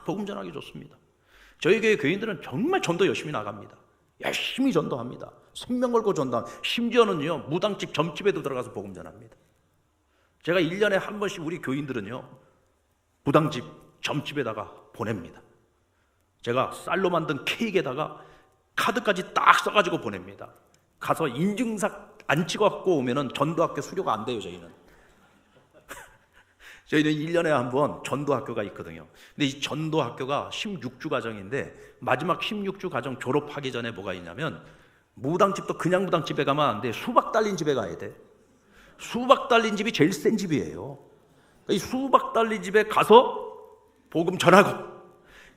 복음 전하기 좋습니다. 저희 교회 교인들은 정말 전도 열심히 나갑니다. 열심히 전도합니다. 생명 걸고 전도합니다. 심지어는요 무당집 점집에도 들어가서 복음 전합니다. 제가 1년에 한 번씩 우리 교인들은요 무당집 점집에다가 보냅니다. 제가 쌀로 만든 케이크에다가 카드까지 딱 써가지고 보냅니다. 가서 인증사 안 찍어갖고 오면은 전도학교 수료가 안 돼요. 저희는 1년에 한 번 전도학교가 있거든요. 근데 이 전도학교가 16주 과정인데 마지막 16주 과정 졸업하기 전에 뭐가 있냐면 무당집도 그냥 무당집에 가면 안 돼. 수박 달린 집에 가야 돼. 수박 달린 집이 제일 센 집이에요. 이 수박 달린 집에 가서 복음 전하고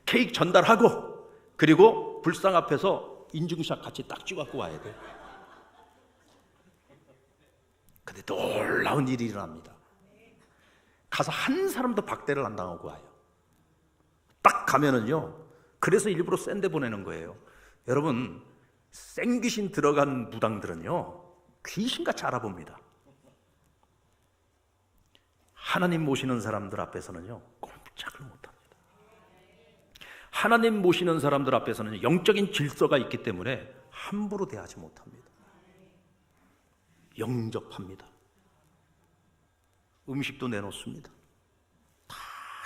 케이크 전달하고 그리고 불상 앞에서 인증샷 같이 딱 찍어갖고 와야 돼. 근데 놀라운 일이 일어납니다. 가서 한 사람도 박대를 안 당하고 와요. 딱 가면은요 그래서 일부러 센 데 보내는 거예요. 여러분 생귀신 들어간 무당들은요 귀신같이 알아봅니다. 하나님 모시는 사람들 앞에서는요 꼼짝을 못합니다. 하나님 모시는 사람들 앞에서는 영적인 질서가 있기 때문에 함부로 대하지 못합니다. 영접합니다. 음식도 내놓습니다. 다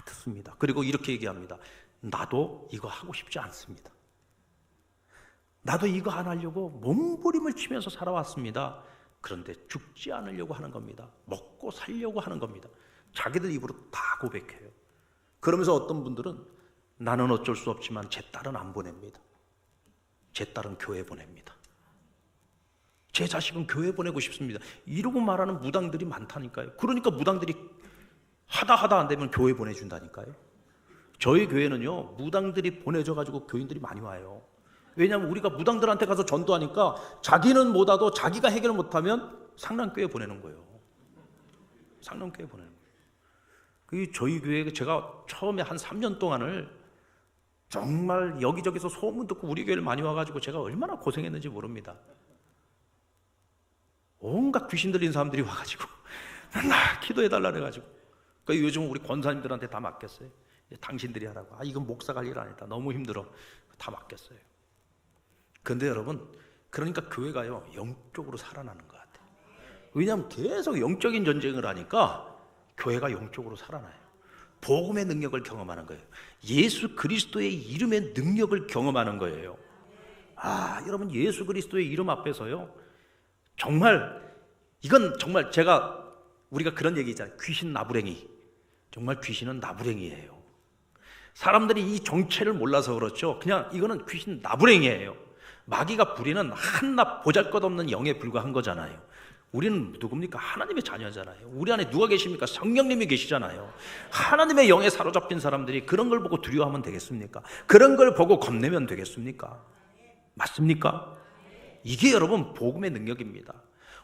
듣습니다. 그리고 이렇게 얘기합니다. 나도 이거 하고 싶지 않습니다. 나도 이거 안 하려고 몸부림을 치면서 살아왔습니다. 그런데 죽지 않으려고 하는 겁니다. 먹고 살려고 하는 겁니다. 자기들 입으로 다 고백해요. 그러면서 어떤 분들은 나는 어쩔 수 없지만 제 딸은 안 보냅니다. 제 딸은 교회 보냅니다. 제 자식은 교회 보내고 싶습니다. 이러고 말하는 무당들이 많다니까요. 그러니까 무당들이 하다 안 되면 교회 보내준다니까요. 저희 교회는요 무당들이 보내줘가지고 교인들이 많이 와요. 왜냐하면 우리가 무당들한테 가서 전도하니까 자기는 못와도 자기가 해결 못하면 상남교회 보내는 거예요. 상남교회 보내는 거예요. 저희 교회에 제가 처음에 한 3년 동안을 정말 여기저기서 소문 듣고 우리 교회를 많이 와가지고 제가 얼마나 고생했는지 모릅니다. 온갖 귀신 들린 사람들이 와가지고 맨날 기도해달라 그래가지고 그러니까 요즘 우리 권사님들한테 다 맡겼어요. 당신들이 하라고. 이건 목사가 할 일 아니다. 너무 힘들어. 다 맡겼어요. 근데 여러분 그러니까 교회가요 영적으로 살아나는 것 같아요. 왜냐하면 계속 영적인 전쟁을 하니까 교회가 영적으로 살아나요. 복음의 능력을 경험하는 거예요. 예수 그리스도의 이름의 능력을 경험하는 거예요. 여러분 예수 그리스도의 이름 앞에서요 정말 이건 정말 우리가 그런 얘기 있잖아요. 귀신 나부랭이. 정말 귀신은 나부랭이에요. 사람들이 이 정체를 몰라서 그렇죠. 그냥 이거는 귀신 나부랭이에요. 마귀가 부리는 한낱 보잘것없는 영에 불과한 거잖아요. 우리는 누굽니까? 하나님의 자녀잖아요. 우리 안에 누가 계십니까? 성령님이 계시잖아요. 하나님의 영에 사로잡힌 사람들이 그런 걸 보고 두려워하면 되겠습니까? 그런 걸 보고 겁내면 되겠습니까? 맞습니까? 이게 여러분 복음의 능력입니다.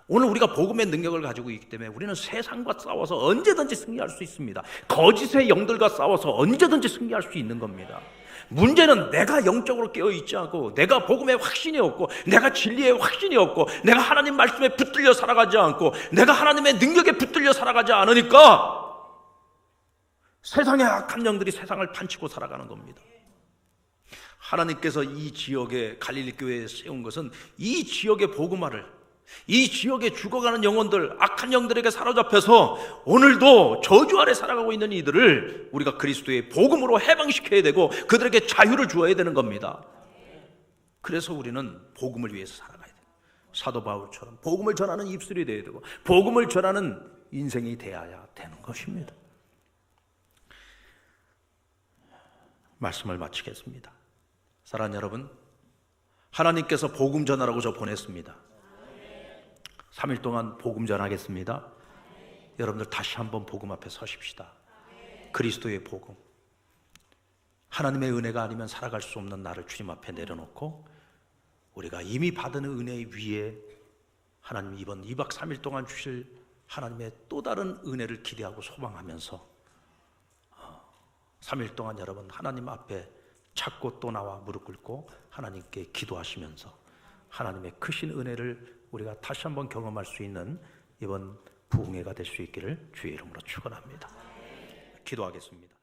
오늘 우리가 복음의 능력을 가지고 있기 때문에 우리는 세상과 싸워서 언제든지 승리할 수 있습니다. 거짓의 영들과 싸워서 언제든지 승리할 수 있는 겁니다. 문제는 내가 영적으로 깨어있지 않고, 내가 복음에 확신이 없고, 내가 진리에 확신이 없고, 내가 하나님 말씀에 붙들려 살아가지 않고, 내가 하나님의 능력에 붙들려 살아가지 않으니까 세상의 악한 영들이 세상을 판치고 살아가는 겁니다. 하나님께서 이 지역에 갈릴리 교회에 세운 것은 이 지역의 복음화를, 이 지역에 죽어가는 영혼들, 악한 영들에게 사로잡혀서 오늘도 저주 아래 살아가고 있는 이들을 우리가 그리스도의 복음으로 해방시켜야 되고 그들에게 자유를 주어야 되는 겁니다. 그래서 우리는 복음을 위해서 살아가야 돼요. 사도 바울처럼 복음을 전하는 입술이 되어야 되고 복음을 전하는 인생이 되어야 되는 것입니다. 말씀을 마치겠습니다. 사랑하는 여러분, 하나님께서 복음 전하라고 저 보냈습니다. 3일 동안 복음 전하겠습니다. 여러분들 다시 한번 복음 앞에 서십시다. 그리스도의 복음, 하나님의 은혜가 아니면 살아갈 수 없는 나를 주님 앞에 내려놓고 우리가 이미 받은 은혜 위에 하나님 이번 2박 3일 동안 주실 하나님의 또 다른 은혜를 기대하고 소망하면서 3일 동안 여러분 하나님 앞에 찾고 또 나와 무릎 꿇고 하나님께 기도하시면서 하나님의 크신 은혜를 우리가 다시 한번 경험할 수 있는 이번 부흥회가 될 수 있기를 주의 이름으로 축원합니다. 기도하겠습니다.